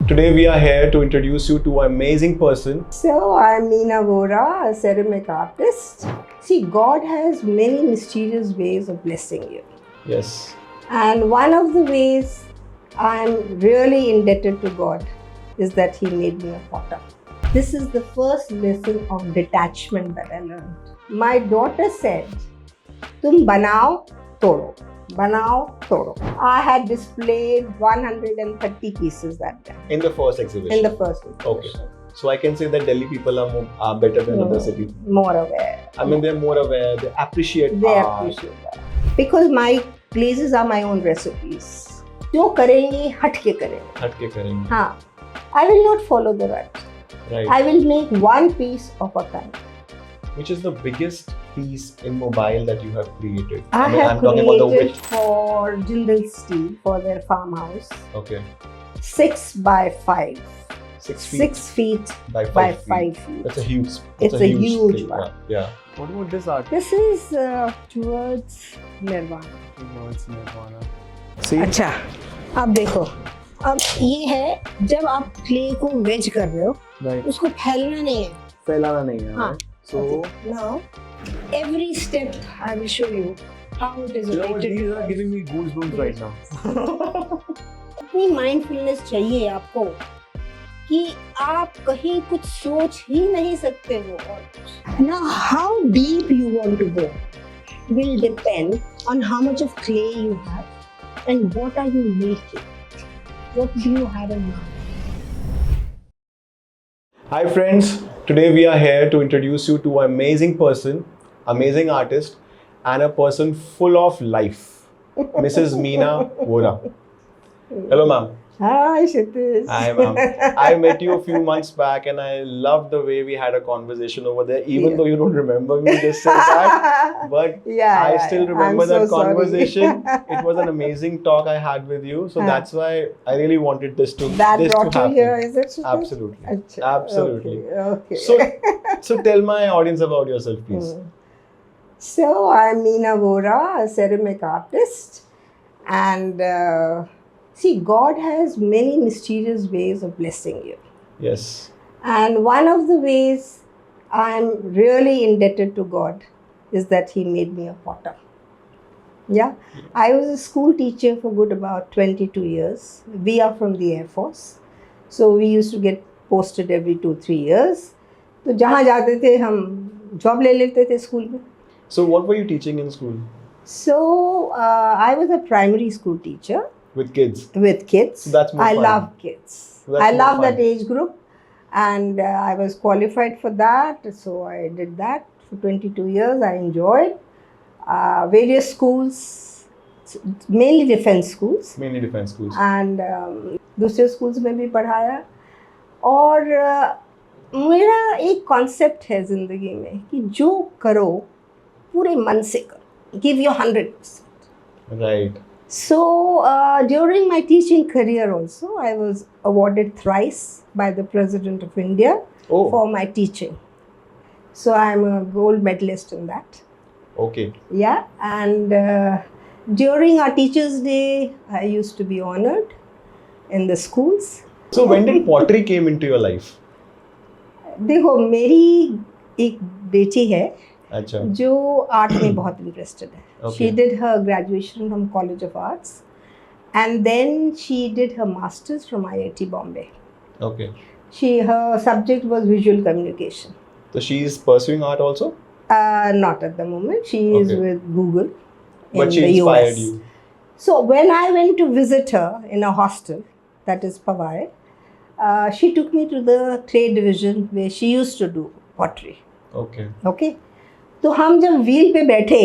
Today we are here to introduce you to an amazing person. So, I'm Meena Vora, a ceramic artist. See, God has many mysterious ways of blessing you. Yes. And one of the ways I'm really indebted to God is that He made me a potter. This is the first lesson of detachment that I learned. My daughter said, "Tum banao, todo. Banao, todo." I had displayed 130 pieces that day. In the first exhibition. In the first exhibition. Okay. So I can say that Delhi people are better than other cities. More aware. I mean, they're more aware. They appreciate They art. appreciate that. Because my glazes are my own recipes. जो करेंगे हट के करेंगे. हट के करेंगे. हाँ. I will not follow the rut. Right. I will make one piece of a kind. Which is the biggest piece in mobile that you have created? I'm talking about the created width. for Jindal Steel for their farmhouse. Okay. 6 by 5. 6 feet. 6 feet by 5 5 feet. That's a huge. It's a huge thing. one. Yeah. What about this art? This is towards Nirvana. Towards Nirvana. अच्छा, अब देखो, अब ये है जब आप clay को veg कर रहे हो, Right. उसको फैलना नहीं है. फैलाना नहीं है. हाँ. So now, every step I will show you how it is related. These are giving me goosebumps right now. इतनी माइंडफुलनेस चाहिए आपको कि आप कहीं कुछ सोच ही नहीं सकते हो. और now how deep you want to go will depend on how much of clay you have and what are you making. What do you have in mind? Hi friends, today we are here to introduce you to an amazing person, amazing artist and a person full of life, Mrs. Meena Vora. Hello ma'am. Hi Kshitij. Hi ma'am. I met you a few months back and I loved the way we had a conversation over there, even though you don't remember me, just said that. But I still remember that conversation. It was an amazing talk I had with you. So that's why I really wanted this to brought happen. You here, is it? Kshitij? Absolutely. Achha. Absolutely. Okay. So tell my audience about yourself, please. So I'm Meena Vora, a ceramic artist, and see, God has many mysterious ways of blessing you. Yes. And one of the ways I'm really indebted to God is that He made me a potter. Yeah. I was a school teacher for good about 22 years. We are from the Air Force. So we used to get posted every 2-3 years. तो जहाँ जाते थे हम job ले लेते थे school में. So what were you teaching in school? So I was a primary school teacher. With kids? With kids. So that's more I fun. love kids. So I love that age group. And I was qualified for that. So I did that for 22 years. I enjoyed various schools, mainly defense schools. Mainly defense schools. And दूसरे schools में भी पढ़ाया. और मेरा एक concept है ज़िंदगी में कि जो करो पूरे मन से करो. Give your 100%. Right. So, during my teaching career also, I was awarded thrice by the President of India for my teaching. So, I'm a gold medalist in that. Okay. Yeah, and during our Teachers' Day, I used to be honored in the schools. So, when did pottery came into your life? देखो, मेरी एक बेटी है अच्छा. जो art में बहुत interested है. She did her graduation from College of Arts and then she did her masters from IIT Bombay. Okay. Her subject was visual communication. So she is pursuing art also? Not at the moment. She is with Google but she the inspired US. you. So when I went to visit her in a hostel, that is Powai, she took me to the clay division where she used to do pottery. Okay. Okay. तो हम जब wheel पे बैठे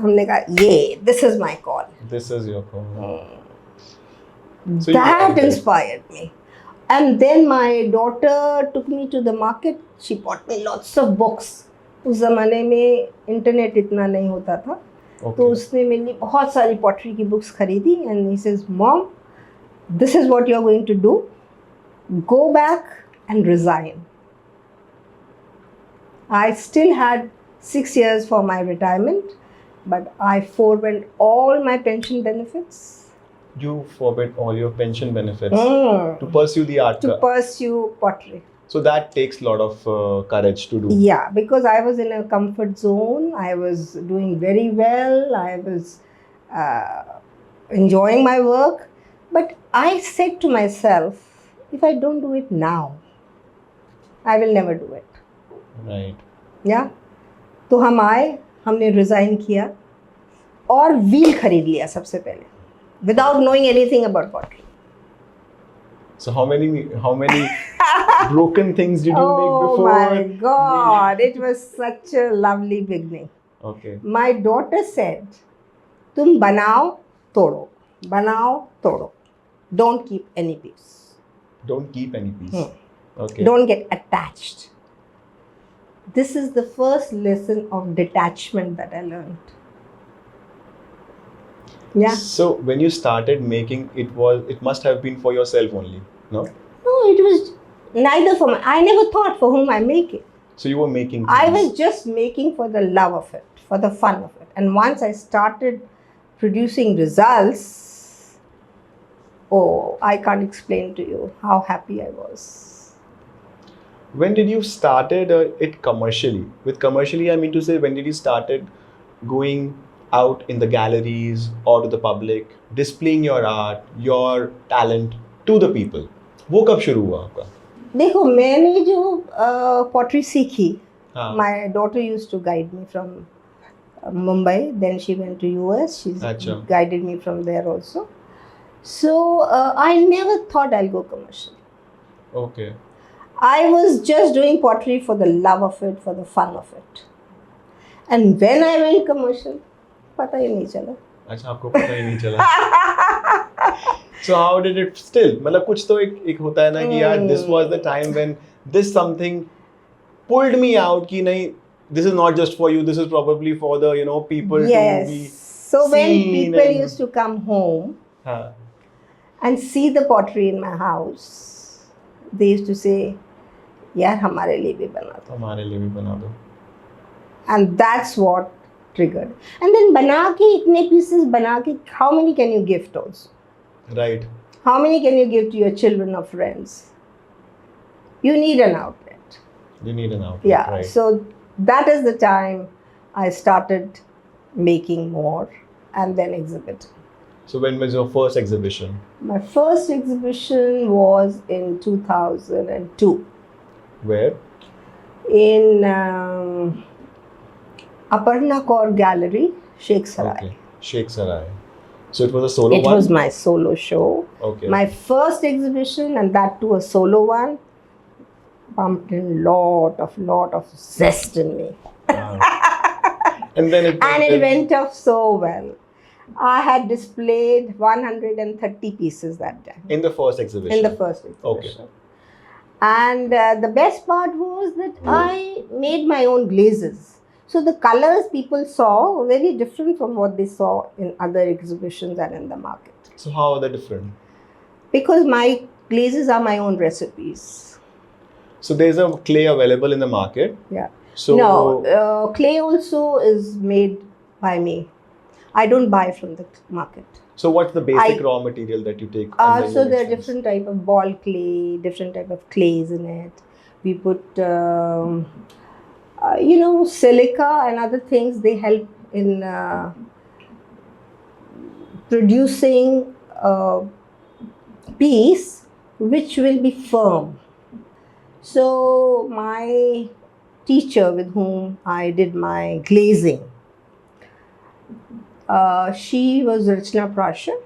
हमने कहा this is my call. This is your call. So that inspired me. And then my daughter took me to the market. She bought me lots of books. उस ज़माने में इंटरनेट इतना नहीं होता था. तो उसने मेरे लिए बहुत सारी पॉटरी की बुक्स खरीदी. And he says, Mom, this is what you're going to do. Go back and resign. I still had 6 years for my retirement, but I forwent all my pension benefits you forbid all your pension benefits to pursue the art. To pursue pottery. So that takes a lot of courage to do. Yeah, because I was in a comfort zone. I was doing very well. I was enjoying my work. But I said to myself, if I don't do it now, I will never do it. Right. Yeah. तो हम आए, हमने resign किया और wheel खरीद लिया सबसे पहले, without knowing anything about pottery. So how many broken things did you make before? Oh my God, it was such a lovely beginning. Okay. My daughter said, तुम बनाओ तोड़ो, बनाओ तोड़ो. Don't keep any piece. Don't keep any piece. Okay. Don't get attached. This is the first lesson of detachment that I learned. Yeah. So when you started making, it must have been for yourself only, no? No, it was neither for me. I never thought for whom I make it. So you were making I things. was just making for the love of it, for the fun of it. And once I started producing results, oh, I can't explain to you how happy I was. When did you started it commercially? With commercially, I mean to say, when did you started going out in the galleries or to the public, displaying your art, your talent to the people? वो कब शुरू हुआ आपका? देखो, मैंने जो pottery सीखी, हाँ. my daughter used to guide me from Mumbai. Then she went to US. She अच्छा. guided me from there also. So I never thought I'll go commercial. Okay. I was just doing pottery for the love of it, for the fun of it. And when I went commercial, पता ही नहीं चला. अच्छा, आपको पता ही नहीं चला. So how did it still? मतलब कुछ तो एक होता है ना कि यार, this was the time when this something pulled me out कि नहीं, this is not just for you, this is probably for the people to be So when seen people and- used to come home हाँ. and see the pottery in my house, they used to say, यार हमारे लिए भी बना दो. हमारे लिए भी बना दो. And that's what triggered. And then बना के इतने pieces बना के, how many can you gift also? Right. How many can you give to your children or friends? You need an outlet. You need an outlet. Yeah. Right. So that is the time I started making more and then exhibiting. So when was your first exhibition? My first exhibition was in 2002 Where? in Aparna Kaur Gallery, Sheikh Sarai. Okay. Sheikh Sarai. So it was a solo It one? was my solo show. Okay. My first exhibition, and that too a solo one, pumped in lot of zest in me. And then it went off so well. I had displayed 130 pieces that day. in the first exhibition. In the first exhibition. Okay. And the best part was that I made my own glazes. So the colors people saw were very different from what they saw in other exhibitions and in the market. So how are they different? Because my glazes are my own recipes. So there's a clay available in the market. Yeah. So No, clay also is made by me. I don't buy from the market. So what's the basic raw material that you take? and then So you there are mix different type of ball clay, different type of clays in it. We put, silica and other things. They help in producing a piece which will be firm. So my teacher with whom I did my glazing, she was Rachna Prasha.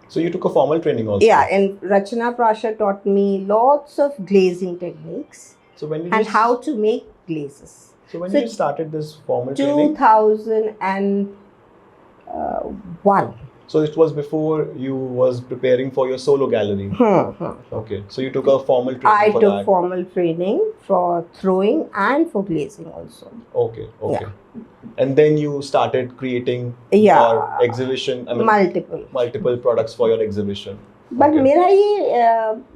So you took a formal training also? Yeah, and Rachna Prasha taught me lots of glazing techniques So when did and you how to make glazes. So when so you started this formal training? 2001. So it was before you was preparing for your solo gallery. Okay. So you took a formal training I for took that. formal training for throwing and for glazing also. Okay. Yeah. And then you started creating Yeah. your exhibition. I mean, Multiple. products for your exhibition. But Okay. मेरा ये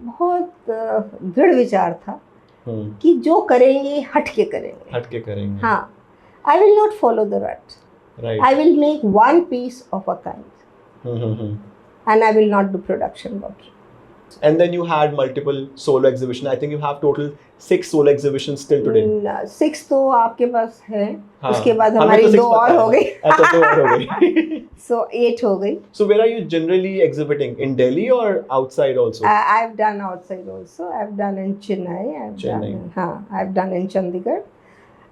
बहुत दृढ़ विचार था कि जो करेंगे हट के करेंगे. हट के करेंगे. हाँ, I will not follow the rut. Right. I will make one piece of a kind. and I will not do production work. And then you had multiple solo exhibitions. I think you have total 6 solo exhibitions still today. 6 तो आपके पास है. हाँ, उसके बाद हमें हमारी तो 6 2 और हो गई. अच्छा 2 और हो गई. So 8 हो गई. So where are you generally exhibiting? In Delhi or outside also? I've done outside also. I've done in Chennai. I've done in Chandigarh,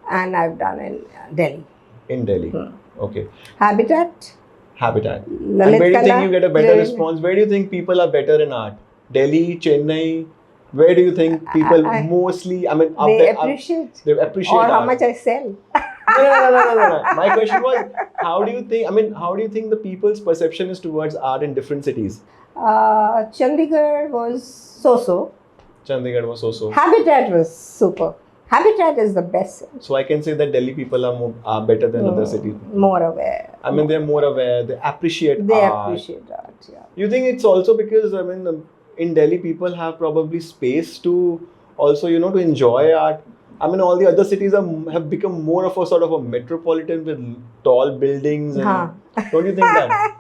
and I've done in Delhi. In Delhi. Okay. Habitat. And where do you think you get a better response? Where do you think people are better in art? Delhi, Chennai? Where do you think people mostly? I mean, they appreciate. They appreciate. Or art. how much I sell. No. My question was, how do you think? I mean, how do you think the people's perception is towards art in different cities? Chandigarh was so-so. Chandigarh was so-so. Habitat was super. Habitat is the best. So I can say that Delhi people are better than other cities. More aware. I mean, they're more aware. They appreciate art. They appreciate art, yeah. You think it's also because, I mean, in Delhi people have probably space to also, you know, to enjoy art. I mean, all the other cities have become more of a sort of a metropolitan with tall buildings. And don't you think that?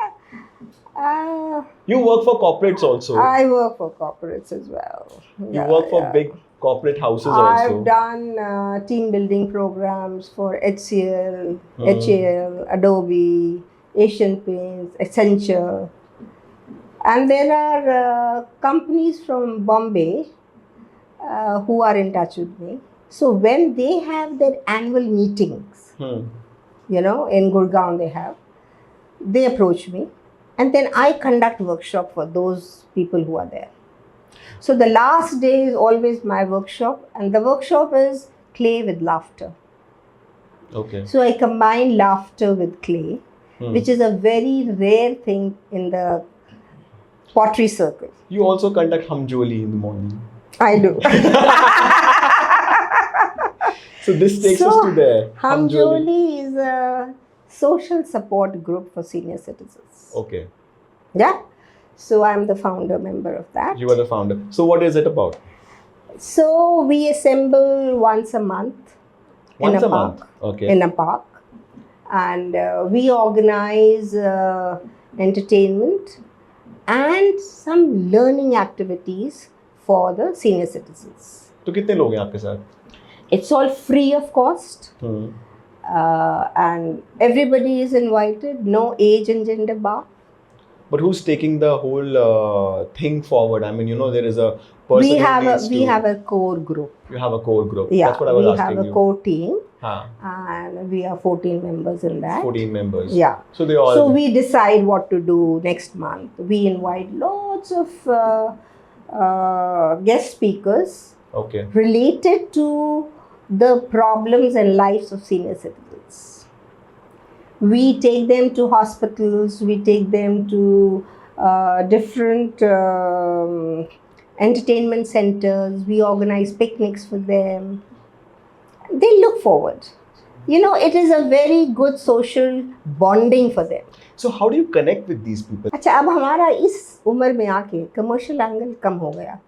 You work for corporates also. I work for corporates as well. You work for big corporate houses also. I've done team building programs for HCL, HAL, Adobe, Asian Paints, Accenture. And there are companies from Bombay who are in touch with me. So when they have their annual meetings, you know, in Gurgaon they approach me. And then I conduct workshop for those people who are there. So the last day is always my workshop, and the workshop is clay with laughter. Okay. So I combine laughter with clay, which is a very rare thing in the pottery circle. You also conduct Hamjoli in the morning. I do. So this takes us to there. Hamjoli is a social support group for senior citizens. Okay. Yeah. So I'm the founder member of that. You are the founder. So what is it about? So we assemble once a month. Once a month? Okay. In a park. And we organize entertainment and some learning activities for the senior citizens. तो कितने लोग हैं आपके साथ? It's all free of cost. And everybody is invited. No age and gender bar. But who's taking the whole thing forward? I mean, you know, there is a person. We have a core group. You have a core group. Yeah, that's what I was asking you. We have a core team, and we are 14 members in that. 14 members. Yeah. So they all. So we decide what to do next month. We invite lots of guest speakers. Okay. Related to the problems and lives of senior citizens. We take them to hospitals, we take them to different entertainment centers, we organize picnics for them. They look forward. You know, it is a very good social bonding for them. So how do you connect with these people? अच्छा, अब हमारा इस उम्र में आके commercial angle कम हो गया.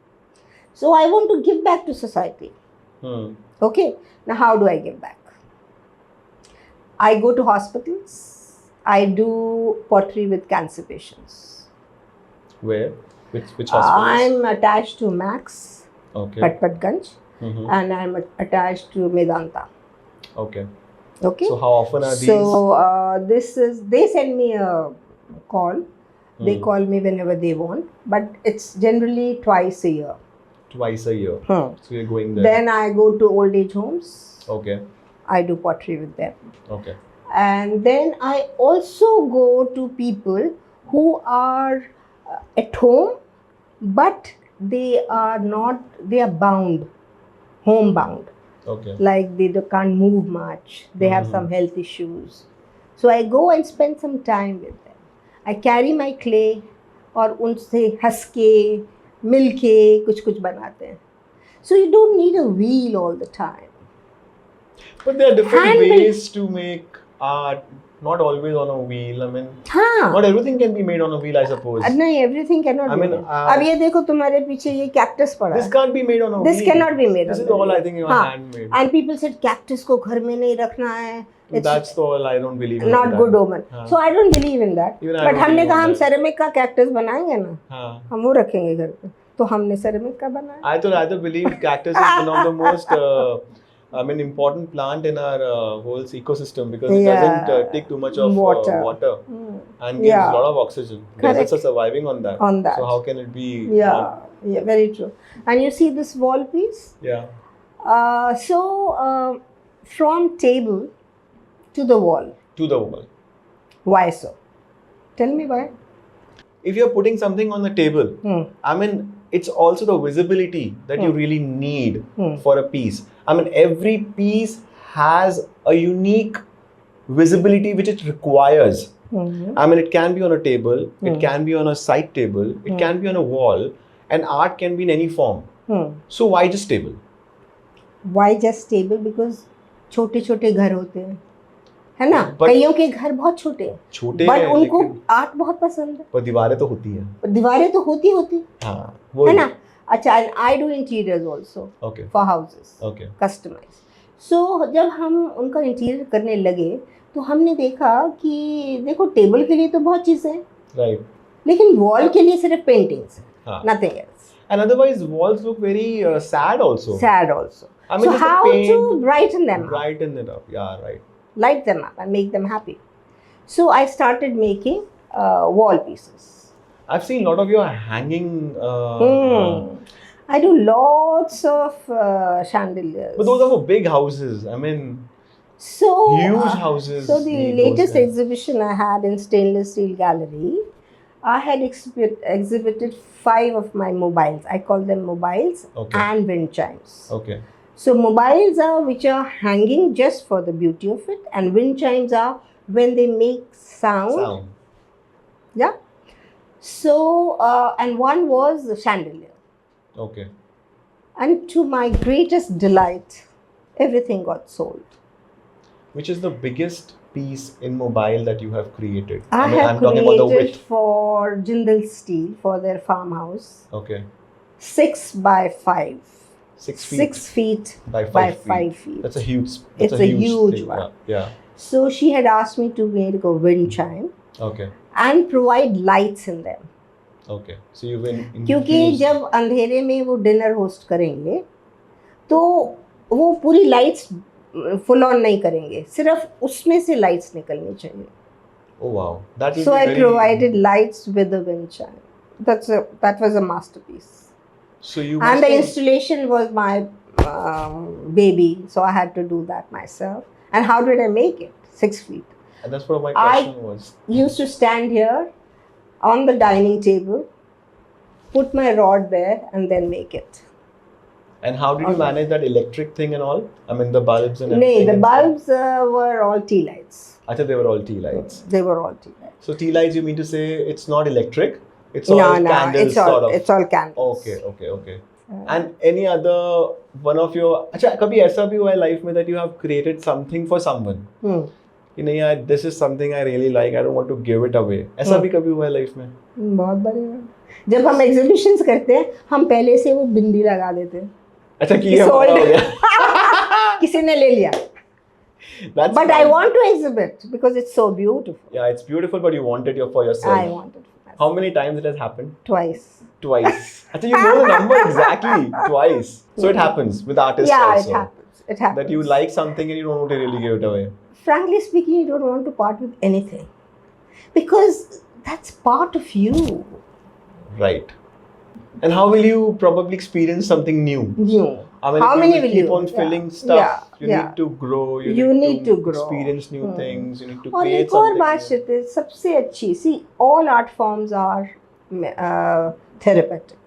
So I want to give back to society. Okay, now how do I give back? I go to hospitals. I do pottery with cancer patients. Where? Which hospitals? I'm attached to Max, okay. Patpatganj, and I'm attached to Medanta. Okay. Okay. So how often are these? So they send me a call. They call me whenever they want, but it's generally twice a year. Twice a year. So you're going there. Then I go to old age homes. Okay. I do pottery with them. Okay. And then I also go to people who are at home, but they are bound, homebound. Okay. Like they can't move much. They have some health issues. So I go and spend some time with them. I carry my clay और उनसे हंस के मिल के कुछ बनाते हैं. So you don't need a wheel all the time. But there are different ways to make art. not always on a wheel. I mean, हाँ. not everything can be made on a wheel, I suppose. नहीं, everything cannot be made. अब ये देखो तुम्हारे पीछे ये cactus पड़ा है. This can't be made on a wheel. This cannot be made. This is all I think you are handmade. And people said cactus को घर में नहीं रखना है. That's all I don't believe in. Not good omen. So I don't believe in that. But हमने कहा हम ceramic का cactus बनाएंगे ना. हम वो रखेंगे घर पे. तो हमने ceramic का बनाया. I rather believe cactus is one of the most important plant in our whole ecosystem because it doesn't take too much of water and gives a lot of oxygen. Because it's surviving on that. So how can it be? Yeah, very true. And you see this wall piece? Yeah. From table to the wall. To the wall. Why so? Tell me why. If you're putting something on the table, I mean, it's also the visibility that you really need for a piece. I mean, every piece has a unique visibility which it requires. I mean, it can be on a table, it can be on a side table, it can be on a wall, and art can be in any form. So why just table? Why just table? Because छोटे-छोटे घर होते हैं, है ना? कईयों के घर बहुत छोटे हैं, बट उनको आर्ट बहुत पसंद है. पर दीवारें तो होती हैं. दीवारें तो होती हाँ, है ना? अच्छा, I do interiors also for houses, customized. So जब हम उनका इंटीरियर करने लगे तो हमने देखा कि देखो टेबल के लिए तो बहुत चीज़ें हैं, right. लेकिन वॉल के लिए सिर्फ पेंटिंग्स हैं, nothing else. And otherwise walls look very sad also. Sad also. I mean, so how to brighten them up? Brighten it up, yeah, right. Light them up and make them happy. So I started making wall pieces. I've seen a lot of your hanging. I do lots of chandeliers. But those are for big houses. I mean, huge houses. So the latest exhibition I had in Stainless Steel Gallery, I had exhibited 5 of my mobiles. I call them mobiles and wind chimes. Okay. So mobiles are which are hanging just for the beauty of it, and wind chimes are when they make sound. Yeah. So and one was the chandelier. Okay. And to my greatest delight, everything got sold. Which is the biggest piece in mobile that you have created? I mean, have I'm talking about the width. For Jindal Steel for their farmhouse. Okay. 6 by 5. 6 feet. 6 feet by 5 feet. That's a huge. It's a huge one. Yeah. So she had asked me to make a wind chime. Okay. And provide lights in them. Okay. So you win. क्योंकि जब अंधेरे में वो dinner host करेंगे तो वो पूरी lights full on नहीं करेंगे, सिर्फ उसमें से लाइट्स निकलनी चाहिए. Oh wow. That is so I provided lights with the wind chime. That was a masterpiece. So you and the installation was my baby, so I had to do that myself. And how did I make it? 6 feet. And that's what my question was. I used to stand here on the dining table, put my rod there, and then make it. And how did you manage that electric thing and all? I mean, the bulbs and everything? No, the bulbs were all tea lights. I thought they were all tea lights. They were all tea lights. So tea lights, you mean to say it's not electric? It's all candles, sort of. It's all candles. Okay. And any other one of your... अच्छा, कभी ऐसा भी हुआ है life में that you have created something for someone? कि नहीं यार, this is something I really like, I don't want to give it away. ऐसा भी कभी हुआ है life में? बहुत बार. जब हम exhibitions करते हैं, हम पहले से वो बिंदी लगा देते हैं. अच्छा, कि ये हो गया. किसी ने ले लिया. But fun. I want to exhibit because it's so beautiful. Yeah, it's beautiful, but you want it for yourself. I want it for myself. How many times it has happened? Twice. Actually, you know the number exactly. Twice. So it happens with artists also. Yeah, it happens. That you like something and you don't want to really give it away. Frankly speaking, you don't want to part with anything. Because that's part of you. Right. And how will you probably experience something new? I mean, how many will keep on filling stuff. You need to grow. You need to grow. Experience new things. You need to और create एक और something. बात शिते सबसे अच्छी. See, all art forms are therapeutic.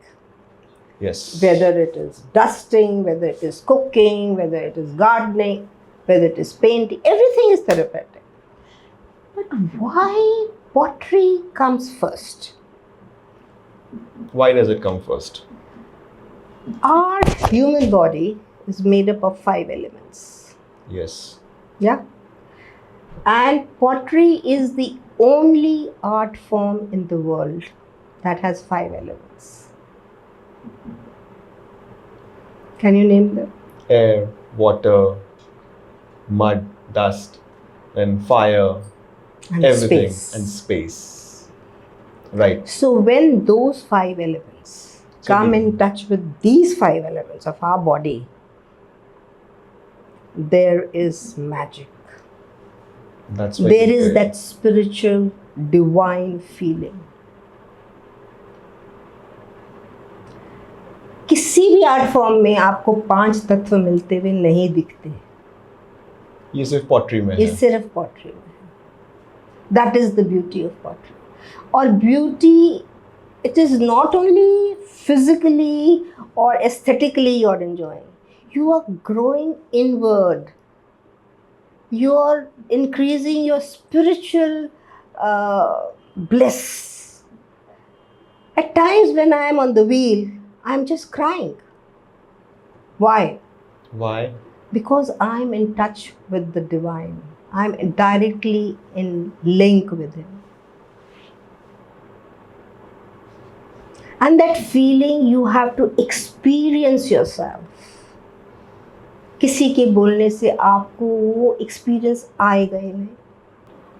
Yes. Whether it is dusting, whether it is cooking, whether it is gardening, whether it is painting, everything is therapeutic. But why pottery comes first? Why does it come first? Our human body is made up of 5 elements. Yes. Yeah. And pottery is the only art form in the world that has 5 elements. Can you name them? Air, water, mud, dust, and fire, And everything, space. and space. Right. So when those 5 elements come in touch with these 5 elements of our body, there is magic. That's there is that spiritual, divine feeling. किसी भी art form में आपको 5 तत्व मिलते हुए नहीं दिखते. ये सिर्फ पॉटरी में है. ये सिर्फ पॉटरी में है. That is the beauty of pottery. और beauty, it is not only physically or aesthetically you are enjoying. You are growing inward. You are increasing your spiritual bliss. At times when I am on the wheel, I am just crying. Why? Why? Because I am in touch with the divine. I am directly in link with Him. And that feeling you have to experience yourself. किसी के बोलने से आपको वो experience आएगा ही नहीं.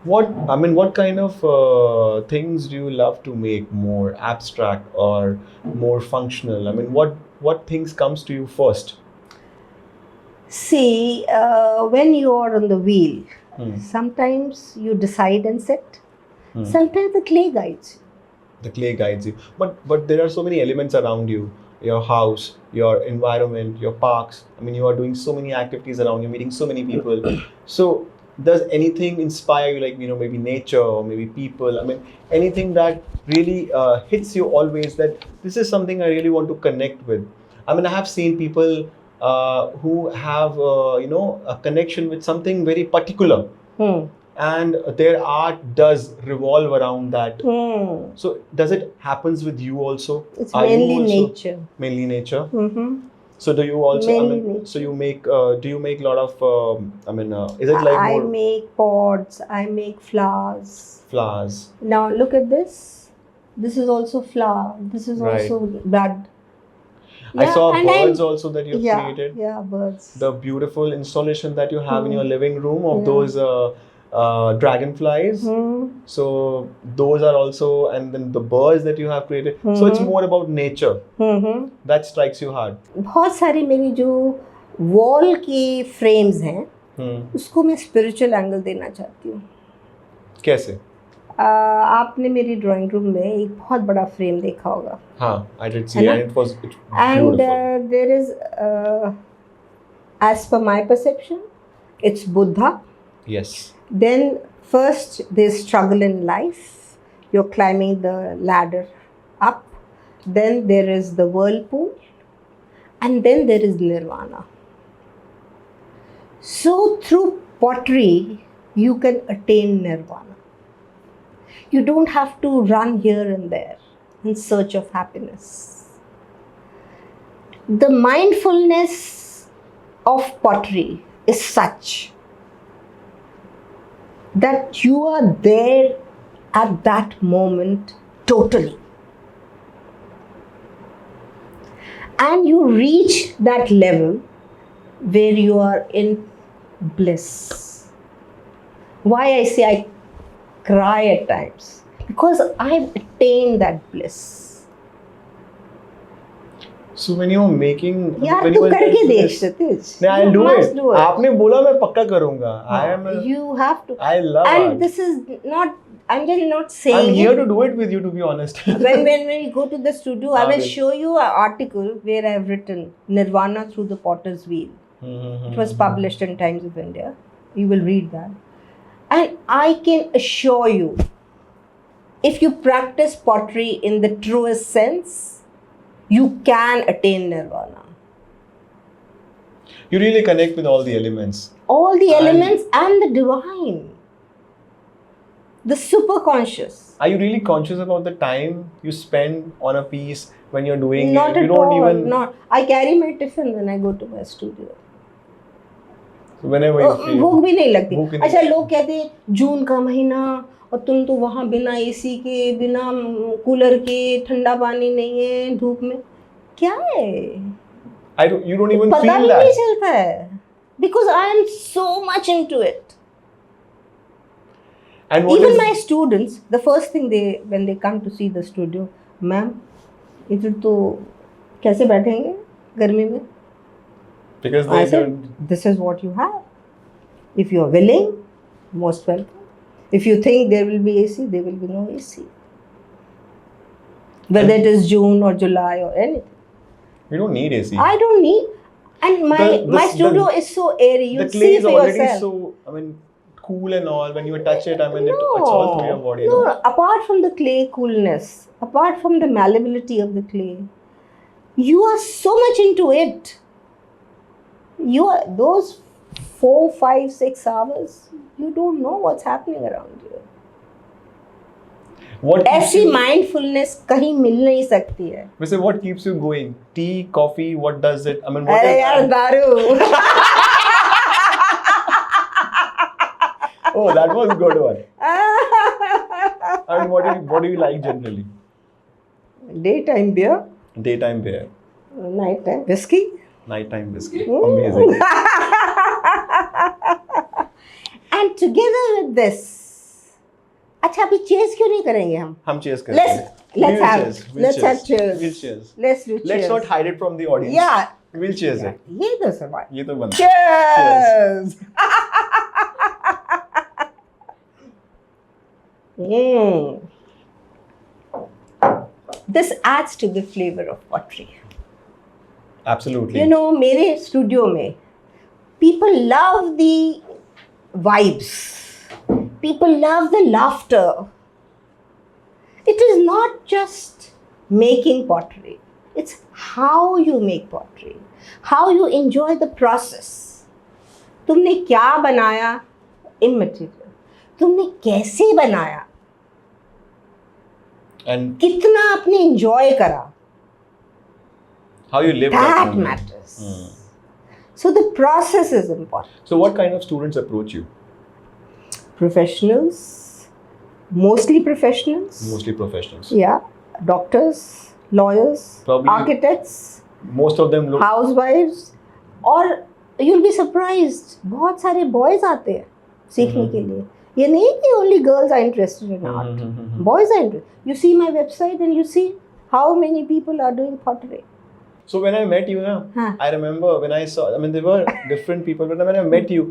What kind of things do you love to make? More abstract or more functional? I mean, what things comes to you first? See, when you are on the wheel, sometimes you decide and sit. Sometimes the clay guides you. The clay guides you. But there are so many elements around you. Your house, your environment, your parks. I mean, you are doing so many activities around you, meeting so many people. So, does anything inspire you, like, maybe nature or maybe people? I mean, anything that really hits you always, that this is something I really want to connect with. I mean, I have seen people who have, a connection with something very particular. And their art does revolve around that. So does it happens with you also? It's mainly nature. Mainly nature. Mm-hmm. So do you also? Mainly so you make? Do you make a lot of? Is it like I more make pots. I make flowers. flowers? Now look at this. This is also flower. This is Right. also bud. I saw and birds also that you've yeah, created. Yeah, birds. The beautiful installation that you have in your living room of Yeah. those dragonflies. So those are also, and then the birds that you have created. So it's more about nature. That strikes you hard. बहुत सारी मेरी जो wall की frames हैं उसको मैं spiritual angle देना चाहती हूँ. कैसे? आपने मेरी ड्राइंग रूम में एक बहुत बड़ा फ्रेम देखा होगा. हाँ, I did see, and it was beautiful. And there is, as per my perception, it's Buddha. Yes. Then first there's struggle in life. You're climbing the ladder up. Then there is the whirlpool. And then there is nirvana. So through pottery, you can attain nirvana. You don't have to run here and there in search of happiness. The mindfulness of pottery is such that you are there at that moment totally. And you reach that level where you are in bliss. Why I say I cry at times? Because I've attained that bliss. So when you're making, यार तू करके देख Satish. I'll do it. आपने बोला मैं पक्का करूँगा. You have to. I love and art. This is not. I'm really not saying. I'm here to do it with you, to be honest. when we go to the studio, I will show you an article where I've written Nirvana through the Potter's Wheel. It was published in Times of India. You will read that. And I can assure you, if you practice pottery in the truest sense, you can attain nirvana. You really connect with all the elements. All the elements and the divine. The superconscious. Are you really conscious about the time you spend on a piece when you're doing Not it? at You don't all. even. Not. I carry my tiffin when I go to my studio. Whenever you feel. भूख भी नहीं लगती. भूख ही नहीं अच्छा लोग कहते हैं जून का महीना और तुम तो वहाँ बिना एसी के, बिना कूलर के, ठंडा पानी नहीं है, धूप में. क्या है? You don't even पता feel भी that. नहीं चलता है. Because I am so much into it. And what Even is, my students, the first thing when they come to see the studio, ma'am इधर तो कैसे बैठेंगे गर्मी में? because I they said, don't. this is what you have. If you are willing, most welcome. If you think there will be AC, there will be no AC. Whether it is June or July or anything. You don't need AC. I don't need. And my studio is so airy. You The clay see is for already yourself. so, I mean, cool and all. When you touch it, I mean, it's all through your body. No, No? apart from the clay coolness, apart from the malleability of the clay, you are so much into it. You are those 4, 5, 6 hours, you don't know what's happening around you. What keeps ऐसी you, mindfulness कहीं मिल नहीं सकती है. Vise, what keeps you going? Tea, coffee, what does it? I mean, what अरे is यार that? दारू. Oh, that was a good one. I mean, what do you like generally? Daytime beer, Daytime beer, nighttime whiskey. nighttime whiskey. Amazing. And together with this, अच्छा अभी cheers क्यों नहीं करेंगे हम? cheers करेंगे. Let's have cheers. We'll Let's cheers. Let's do cheers. Let's not hide it from the audience. Yeah. We'll cheers it. ये तो सवाल. ये तो बनता. Cheers. This adds to the flavor of pottery. Absolutely. You know, मेरे studio में people love the vibes. People love the laughter. It is not just making pottery. It's how you make pottery. How you enjoy the process. तुमने क्या बनाया? Immaterial. तुमने कैसे बनाया? And कितना आपने enjoy करा? how you live That moment. matters. So the process is important. So what kind of students approach you? Professionals, mostly professionals. Mostly professionals. Yeah, doctors, lawyers, Probably- architects, Most of them look. housewives. और you'll be surprised, बहुत सारे boys आते हैं सीखने के लिए. ये नहीं कि only girls are interested in art. Boys are interested. You see my website and you see how many people are doing pottery. So when I met you, Huh. I remember when I saw. I mean, there were different people, but when I met you,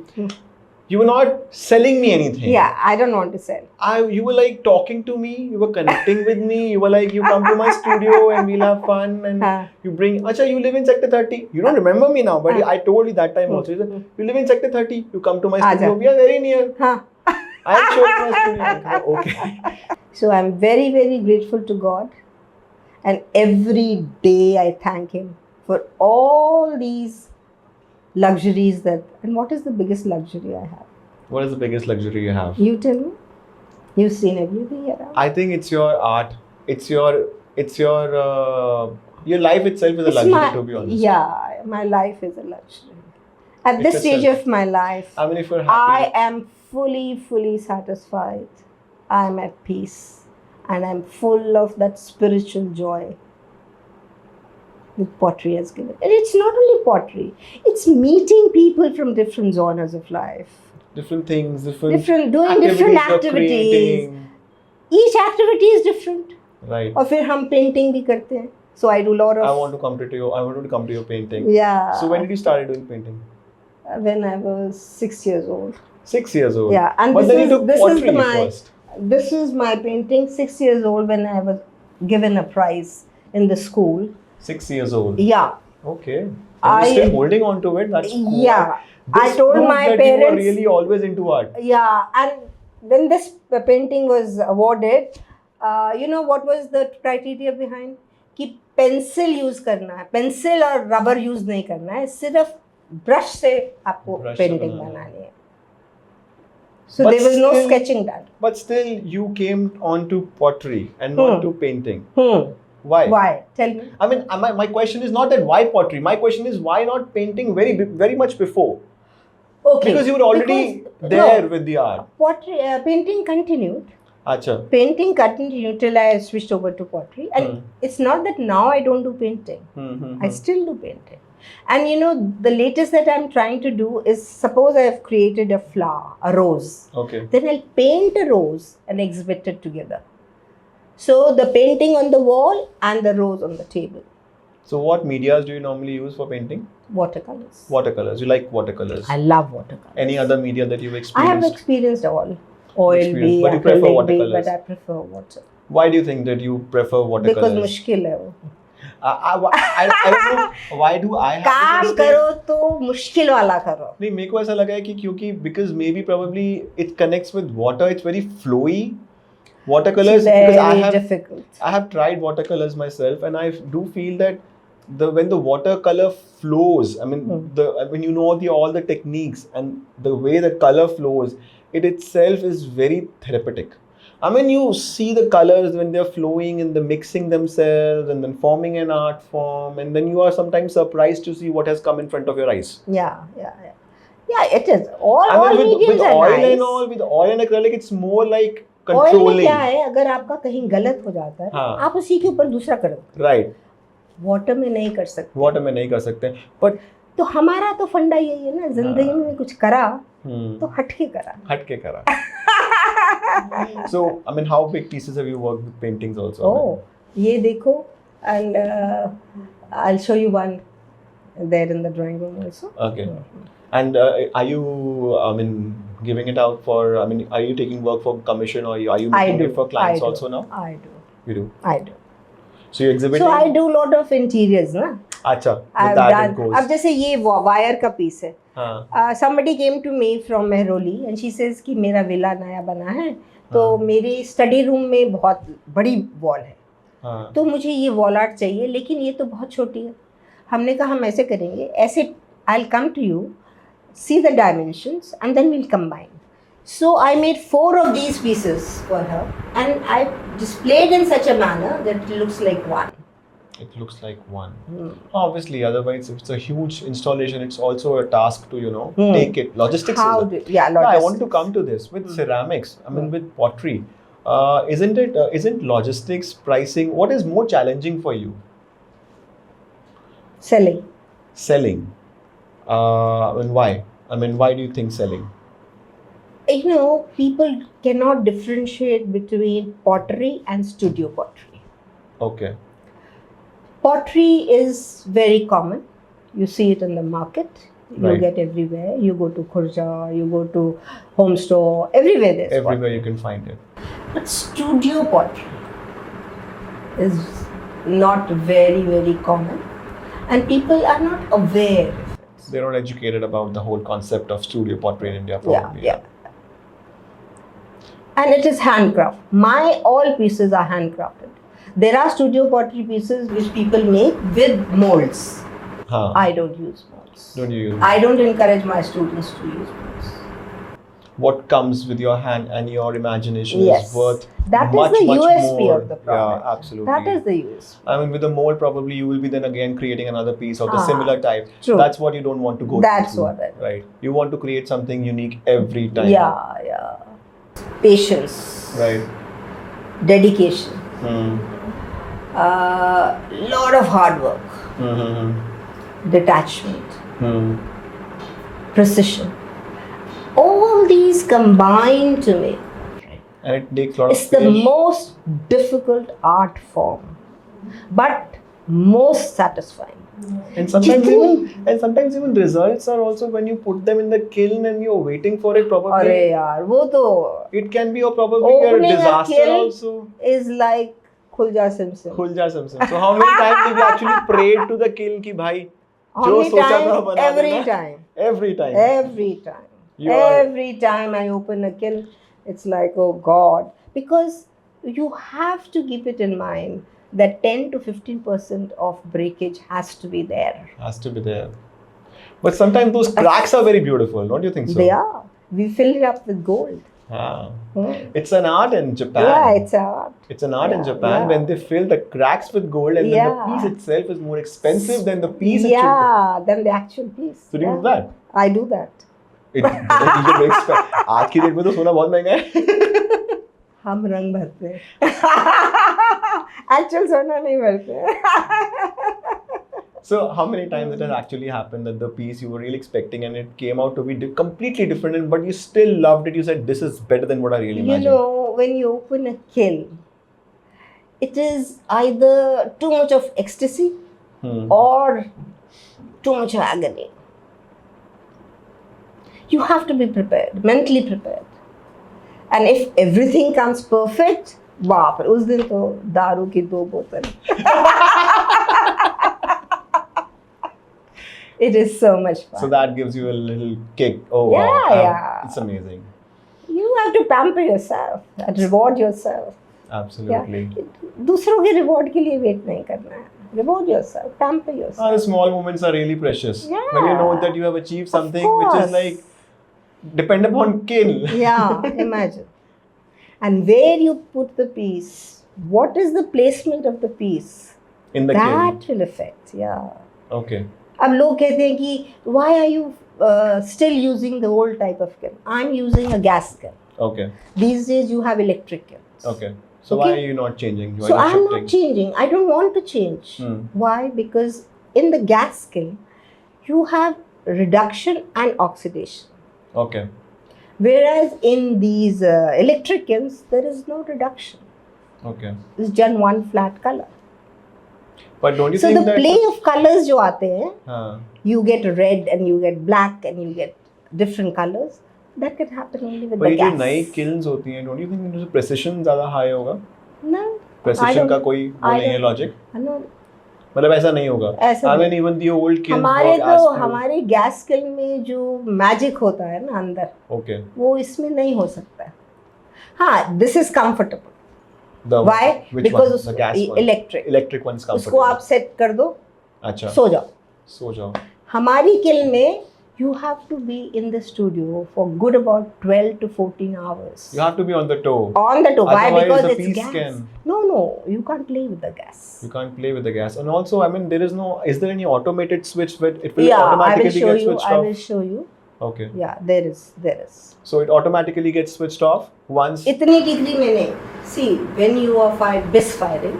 you were not selling me anything. Yeah, I don't want to sell. You were like talking to me. You were connecting with me. You were like, you come to my studio and we'll have fun. And Huh. you bring. Acha, you live in Sector 30. You don't remember me now, but I told you that time also. You said, you live in Sector 30. You come to my studio. Aaja. We are very near. Huh. I am showing my studio. Okay. So I'm very, very grateful to God. And every day I thank Him for all these luxuries that. And what is the biggest luxury I have? What is the biggest luxury you have? You tell me. You've seen everything around. I think it's your art. It's your life itself is a luxury, to be honest. Yeah, my life is a luxury. At It's this a stage self- of my life, I mean, if you're I happy. am fully satisfied. I am at peace. And I'm full of that spiritual joy that pottery has given. And it's not only pottery, it's meeting people from different genres of life. Different things, Doing different you're activities. creating. Each activity is different. Right. और फिर हम painting भी करते हैं. So I do a lot of. I wanted to come to your painting. Yeah. So when did you start doing painting? When I was 6 years old. 6 years old. Yeah, and but this then you is- took this is pottery my- first. This is my painting. 6 years old when I was given a prize in the school. 6 years old. Yeah. Okay. And you're still holding on to it. That's cool. Yeah. This I told proves my that you were parents. really always into art. Yeah, and when this painting was awarded, you know what was the criteria behind? कि pencil use करना है, pencil और rubber use नहीं करना है, सिर्फ brush से आपको Brush से painting बनाना है. बनानी है. So But there was no still- sketching done. But still, you came on to pottery and not to painting. Why? Why? Tell me. I mean, my question is not that why pottery. My question is why not painting very much before? Okay. Because you were already there with the art. Pottery, painting continued. Acha. Painting continued till I switched over to pottery. And it's not that now I don't do painting. I still do painting. And you know, the latest that I'm trying to do is, suppose I have created a flower, a rose. Okay. Then I'll paint a rose and exhibit it together. So the painting on the wall and the rose on the table. So what medias do you normally use for painting? Watercolors. Watercolors. You like watercolors? I love watercolors. Any other media that you've I experienced? have experienced all. Oil be, but you prefer acrylic watercolors. be, but I prefer water. Why do you think that you prefer watercolors? Because मुश्किल है वो. I don't know. Why do I have काम this करो तो मुश्किल वाला करो. नहीं, मेरे को ऐसा लगा है कि क्योंकि because maybe probably it connects with water. It's very flowy. Watercolors, It's because very difficult. I have tried watercolors myself, and I do feel that when the watercolor flows, I mean you know all the techniques and the way the color flows, it itself is very therapeutic. I mean, you see the colors when they're flowing and they're mixing themselves and then forming an art form, and then you are sometimes surprised to see what has come in front of your eyes. Yeah, it is. All with mediums are oil nice. and all, with oil and acrylic, it's more like controlling. Oil में क्या है, अगर आपका कहीं गलत हो जाता है, आप उसी के ऊपर दूसरा कर दो. Right. वाटर में नहीं कर सकते. वाटर में नहीं कर सकते. But तो हमारा तो फंडा यही है ना, जिंदगी में कुछ करा तो हटके करा. हटके करा. So, I mean, how big pieces have you worked with paintings also? Oh, ये देखो, and I'll show you one there in the drawing room also. Okay. And are you, I mean, giving it out for, I mean, are you taking work for commission, or are you making it for clients also now? I do. You do? I do. So you're exhibiting? So I do a lot of interiors, ना? अच्छा. I've done. अब जैसे ये wire का piece है. हाँ. Somebody came to me from Mehroli and she says कि मेरा विला नया बना है, तो मेरी स्टडी रूम में बहुत बड़ी वॉल है. हाँ. तो मुझे ये वॉल आर्ट चाहिए, लेकिन ये तो बहुत छोटी है. हमने कहा हम ऐसे करेंगे, ऐसे I'll come to you, see the dimensions, and then we'll combine. So I made 4 of these pieces for her, and I displayed in such a manner that it looks like one. It looks like one. Obviously, otherwise, if it's a huge installation, it's also a task to, take it. Logistics. Logistics. I want to come to this with ceramics. I mean, with pottery. Isn't logistics, pricing, what is more challenging for you? Selling. And why? I mean, why do you think selling? People cannot differentiate between pottery and studio pottery. Okay. Pottery is very common. You see it in the market. You get everywhere. You go to Khurja, you go to home store, everywhere there's Everywhere pottery. you can find it. But studio pottery is not very, very common. And people are not aware of it. They're not educated about the whole concept of studio pottery in India, probably. Yeah. And it is handcraft. My all pieces are handcrafted. There are studio pottery pieces which people make with molds. I don't use molds. Don't you use molds? I don't encourage my students to use molds. What comes with your hand and your imagination is worth that much, is the much USP more. of the product. Yeah, absolutely. That is the USP. I mean, with the mold, probably you will be then again creating another piece of the similar type. True. That's what you don't want to go That's to. what I do. Right. You want to create something unique every time. Yeah. Patience. Right. Dedication. Lot of hard work. Detachment. Precision. All these combine to make. And it takes a lot of It's the most difficult art form, but most satisfying. And sometimes even results are also when you put them in the kiln and you're waiting for it, probably. अरे यार, वो तो. It can be probably a disaster also. Is like Khulja Simpson. So how many times have you actually prayed to the kiln ki bhai? Every time. Every time I open a kiln, it's like, oh God. Because you have to keep it in mind that 10 to 15% of breakage has to be there. But sometimes those cracks are very beautiful, don't you think so? They are. We fill it up with gold. It's an art in Japan. Yeah, it's art. It's an art in Japan when they fill the cracks with gold, and then the piece itself is more expensive than the piece. Than the actual piece. So do you do that? I do that. आज की date में तो सोना बहुत महंगा है. हम रंग भरते हैं. एक्चुअल सोना नहीं भरते. So how many times it has actually happened that the piece you were really expecting and it came out to be completely different, but you still loved it? You said, this is better than what I really imagined. You know, when you open a kiln, it is either too much of ecstasy or too much agony. You have to be prepared, mentally prepared. And if everything comes perfect, बाप रे, उस दिन तो दारू की 2 बोतल. It is so much fun. So that gives you a little kick. Oh, yeah, wow. Yeah. It's amazing. You have to pamper yourself and reward yourself. Absolutely. दूसरों के reward के लिए wait नहीं करना है. Reward yourself, pamper yourself. The small moments are really precious. Yeah. When you know that you have achieved something which is like depend upon kiln. Yeah, imagine. And where you put the piece, what is the placement of the piece? In the kiln. That will affect, yeah. Okay. अब लोग कहते हैं कि why are you still using the old type of kiln? I'm using a gas kiln. Okay. These days you have electric kilns. Okay. So why are you not changing? Why So are you I'm shifting? not changing. I don't want to change. Why? Because in the gas kiln, you have reduction and oxidation. Okay. Whereas in these electric kilns, there is no reduction. Okay. It's just one flat color. But don't you So think the that play of colors जो आते हैं, हाँ. you get red and you get black and you get different colors. That can happen only with But the ये जो gas. नई kilns होती हैं, don't you think इनमें precision ज़्यादा high होगा? No. Precision का कोई वो नहीं है logic? No. मतलब ऐसा नहीं होगा. ऐसा I mean even the old kilns हमारे work as तो to- हमारे गैस किल्न में जो मैजिक होता है ना अंदर, Okay. वो इसमें नहीं हो सकता है. हाँ, this is comfortable. The Why? which Because one? The gas one. electric. Electric one's उसको comfortable. आप सेट कर दो, अच्छा. सो जाओ. सो जाओ. हमारी किल्न में you have to be in the studio for good about 12 to 14 hours. You have to be on the toe. On the toe. Why? Otherwise Because the it's piece gas. can- No, you can't play with the gas. You can't play with the gas. And also, I mean, is there any automated switch where it will Yeah, I will automatically show get you. switched I off? will show you. Okay. Yeah, there is. So it automatically gets switched off once. इतनी degree में नहीं. See, when you are BIS firing,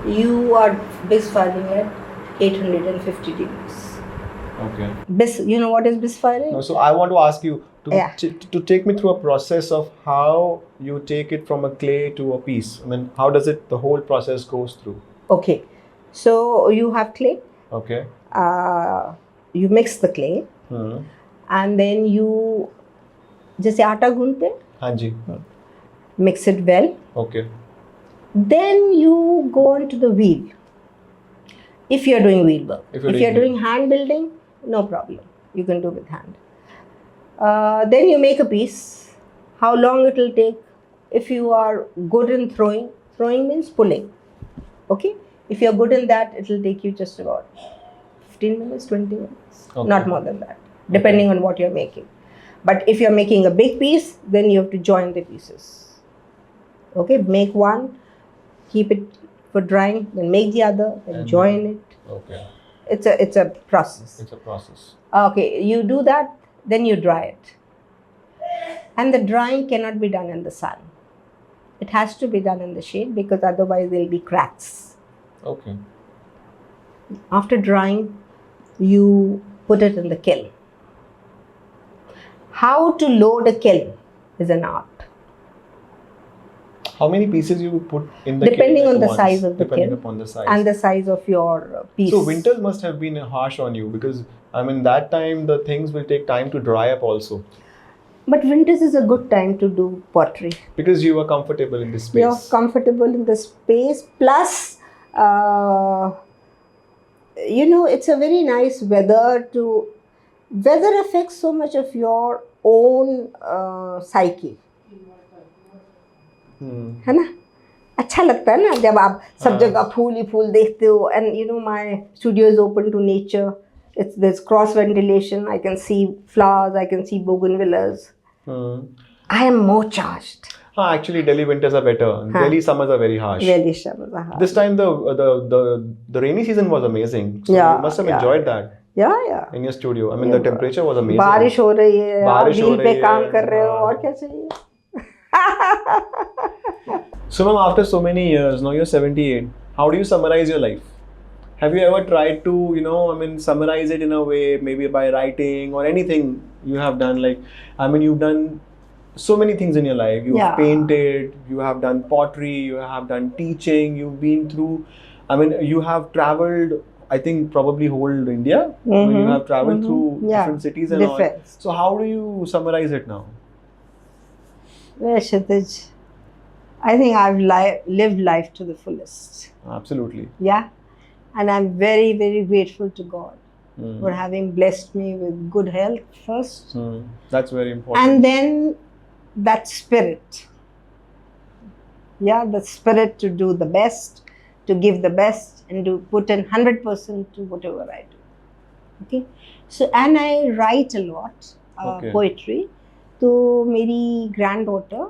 you are BIS firing at 850 degrees. Okay. BIS, you know what is BIS firing? No, so I want to ask you to, Yeah. to take me through a process of how you take it from a clay to a piece. I mean, how does the whole process goes through? Okay, so you have clay. Okay. You mix the clay and then you, जैसे आटा गूंथते हैं, हाँ जी. mix it well. Okay. Then you go on to the wheel. If you are doing wheel work. If you are doing hand building, no problem. You can do with hand. Then you make a piece. How long it will take? If you are good in throwing means pulling. Okay? If you are good in that, it will take you just about 15 minutes, 20 minutes. Okay. Not more than that, depending on what you are making. But if you are making a big piece, then you have to join the pieces. Okay? Make one, keep it for drying, then make the other, then join it. Okay. It's a process. It's a process. Okay, you do that, then you dry it. And the drying cannot be done in the sun. It has to be done in the shade because otherwise there will be cracks. Okay. After drying, you put it in the kiln. How to load a kiln is an art. How many pieces you put in the Depending kiln on the at size once? of the Depending kiln upon the size. and the size of your piece. So winters must have been harsh on you because I mean that time the things will take time to dry up also. But winters is a good time to do pottery. Because you are comfortable in this space. You're comfortable in the space. Plus, it's a very nice weather to. Weather affects so much of your own psyche. है ना? अच्छा लगता है ना जब आप सब जगह फूल ही फूल देखते हो. And my studio is open to nature. There's cross ventilation. I can see flowers. I can see bougainvilleas. I am more charged. Actually, Delhi winters are better. Delhi summers are very harsh. Delhi summers are harsh. This time the rainy season was amazing. So Yeah, you must have yeah. enjoyed that. Yeah. In your studio. I mean, the temperature was amazing. बारिश हो रही है, बारिश हो wheel पे रही काम है, कर रहे हो, हाँ। और क्या चाहिए? So, ma'am, after so many years, now you're 78. How do you summarize your life? Have you ever tried to, summarize it in a way, maybe by writing or anything you have done? Like, I mean, you've done so many things in your life. You've Yeah. painted, you have done pottery, you have done teaching, you've been through, I mean, you have traveled, I think, probably whole India. When you have traveled through different cities and all. So, how do you summarize it now? Well, Kshitij, I think I've lived life to the fullest. Absolutely. Yeah. And I'm very, very grateful to God for having blessed me with good health first. That's very important. And then that spirit. Yeah, the spirit to do the best, to give the best, and to put in 100% to whatever I do. Okay. So, and I write a lot, poetry. So, my granddaughter,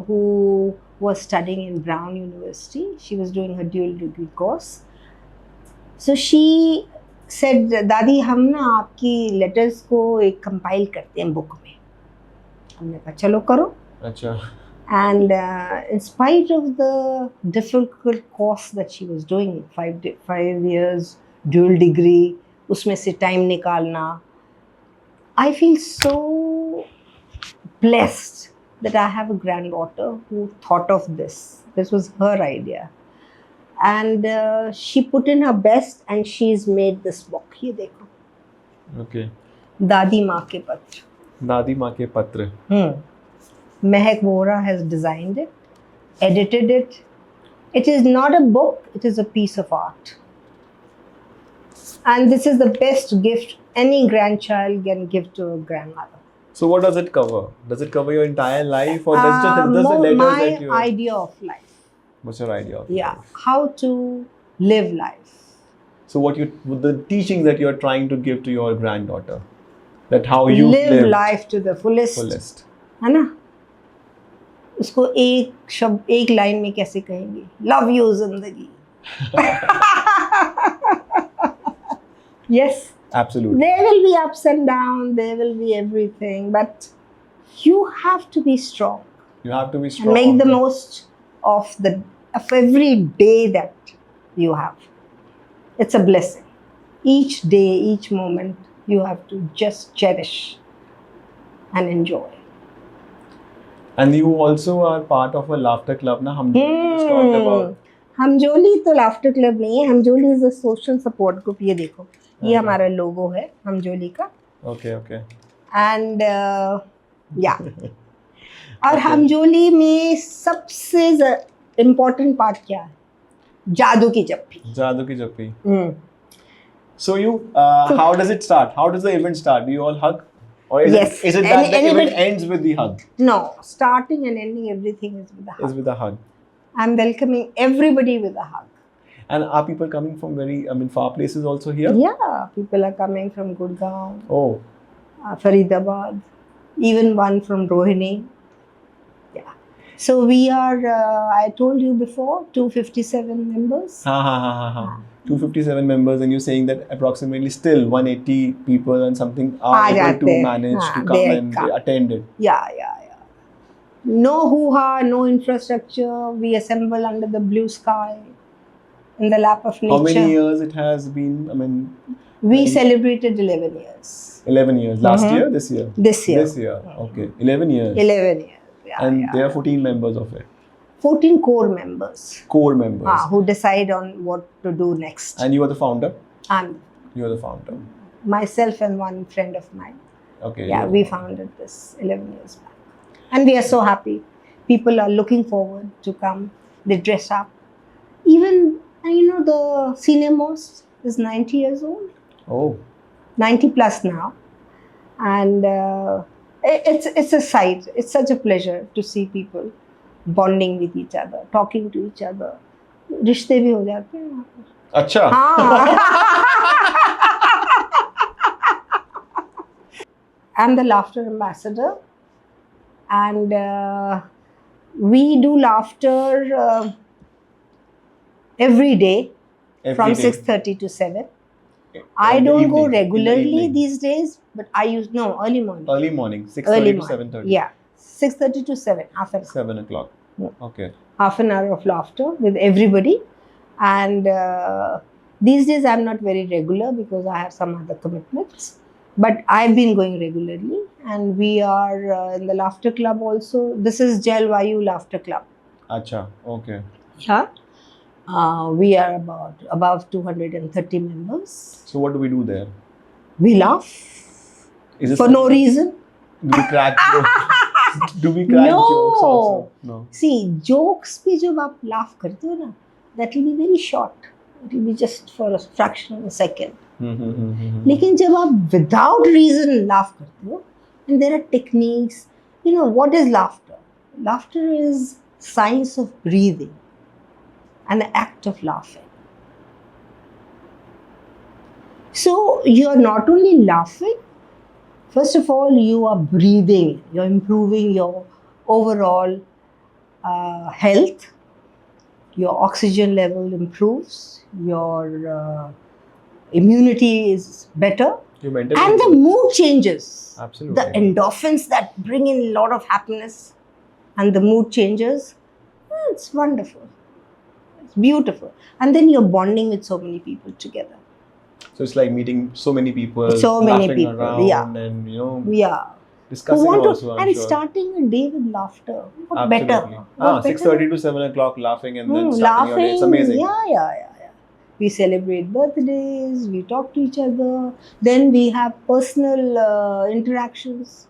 who was studying in Brown University, she was doing her dual degree course. So she said, दादी हम ना आपकी letters को एक compile करते हैं book में. हमने कहा चलो करो. अच्छा. And in spite of the difficult course that she was doing, 5 years dual degree, उसमें से time निकालना, I feel so blessed that I have a granddaughter who thought of this. This was her idea. And she put in her best and she's made this book. ये देखो. Okay. दादी माँ के पत्र. दादी माँ के पत्र. Mehak Vora has designed it, edited it. It is not a book, it is a piece of art. And this is the best gift any grandchild can give to a grandmother. So what does it cover? Does it cover your entire life, or does it the letters that you... My idea of life. What's your idea of life? life? How to live life. So the teachings that you're trying to give to your granddaughter, that how you live life to the fullest. है ना? उसको एक line में कैसे कहेंगे? Love you जिंदगी. Yes. Absolutely. There will be ups and downs, there will be everything, but you have to be strong. You have to be strong. And make the most of every day that you have. It's a blessing. Each day, each moment, you have to just cherish and enjoy. And you also are part of a laughter club, na? Hamjoli just talked about. हमजोली तो laughter club नहीं है. Hamjoli is a social support group. ये देखो, ये हमारा लोगो है हमजोली का. Okay. And या और हमजोली में सबसे इम्पोर्टेंट पार्ट क्या है? जादू की जप्पी. So how does it start? How does the event start? Do you all hug? Or is it that the event ends with the hug? No, starting and ending everything is with a hug. Is with a hug. I'm welcoming everybody with a hug. And are people coming from far places also here? Yeah, people are coming from Gurgaon. Oh. Faridabad, even one from Rohini. Yeah. So we are, I told you before, 257 members. 257 members, and you're saying that approximately still 180 people and something are able to manage to come and attend it. Yeah. No hoo-ha, no infrastructure. We assemble under the blue sky, in the lap of nature. How many years it has been? We celebrated 11 years. 11 years. Last year? This year? This year. Okay. 11 years. 11 years. Yeah, and there are 14 members of it. 14 core members. Who decide on what to do next. And you are the founder? You are the founder. Myself and one friend of mine. Okay. Yeah, we founded this 11 years back. And we are so happy. People are looking forward to come. They dress up. Even, the senior most is 90 years old. Oh. 90 plus now. And it's a sight. It's such a pleasure to see people bonding with each other, talking to each other. रिश्ते भी हो जाते हैं वहाँ पर. अच्छा. हाँ. I'm the laughter ambassador, and we do laughter every day from 6:30 to 7. I in the don't go evening, in the regularly evening. these days, but I use early morning. Early morning, 6:30 Early to morning. 7:30. Yeah, 6:30 to 7, half an hour. 7 o'clock. Yeah. Okay. Half an hour of laughter with everybody. And these days I'm not very regular because I have some other commitments. But I've been going regularly, and we are in the laughter club also. This is Jal Vayu Laughter Club. Acha. Okay. Yeah. We are above 230 members. So what do we do there? We laugh Is this for no reason. Do we crack jokes? Do we crack jokes also? No. See, jokes पे जब आप laugh करते हो ना, that will be very short. It will be just for a fraction of a second. लेकिन जब आप without reason laugh करते हो, and there are techniques. You know what is laughter? Laughter is science of breathing, an act of laughing. So you are not only laughing. First of all, you are breathing. You're improving your overall health. Your oxygen level improves. Your immunity is better. And the mood changes. Absolutely. The endorphins that bring in a lot of happiness, and the mood changes. It's wonderful. It's beautiful. And then you're bonding with so many people together. So it's like meeting so many people, laughing around, yeah. And Discussing discussing also. I'm sure. Starting a day with laughter. What Absolutely. better? What 6:30 to 7 o'clock, laughing, and then starting your day. It's laughing. amazing. Yeah. We celebrate birthdays. We talk to each other. Then we have personal interactions.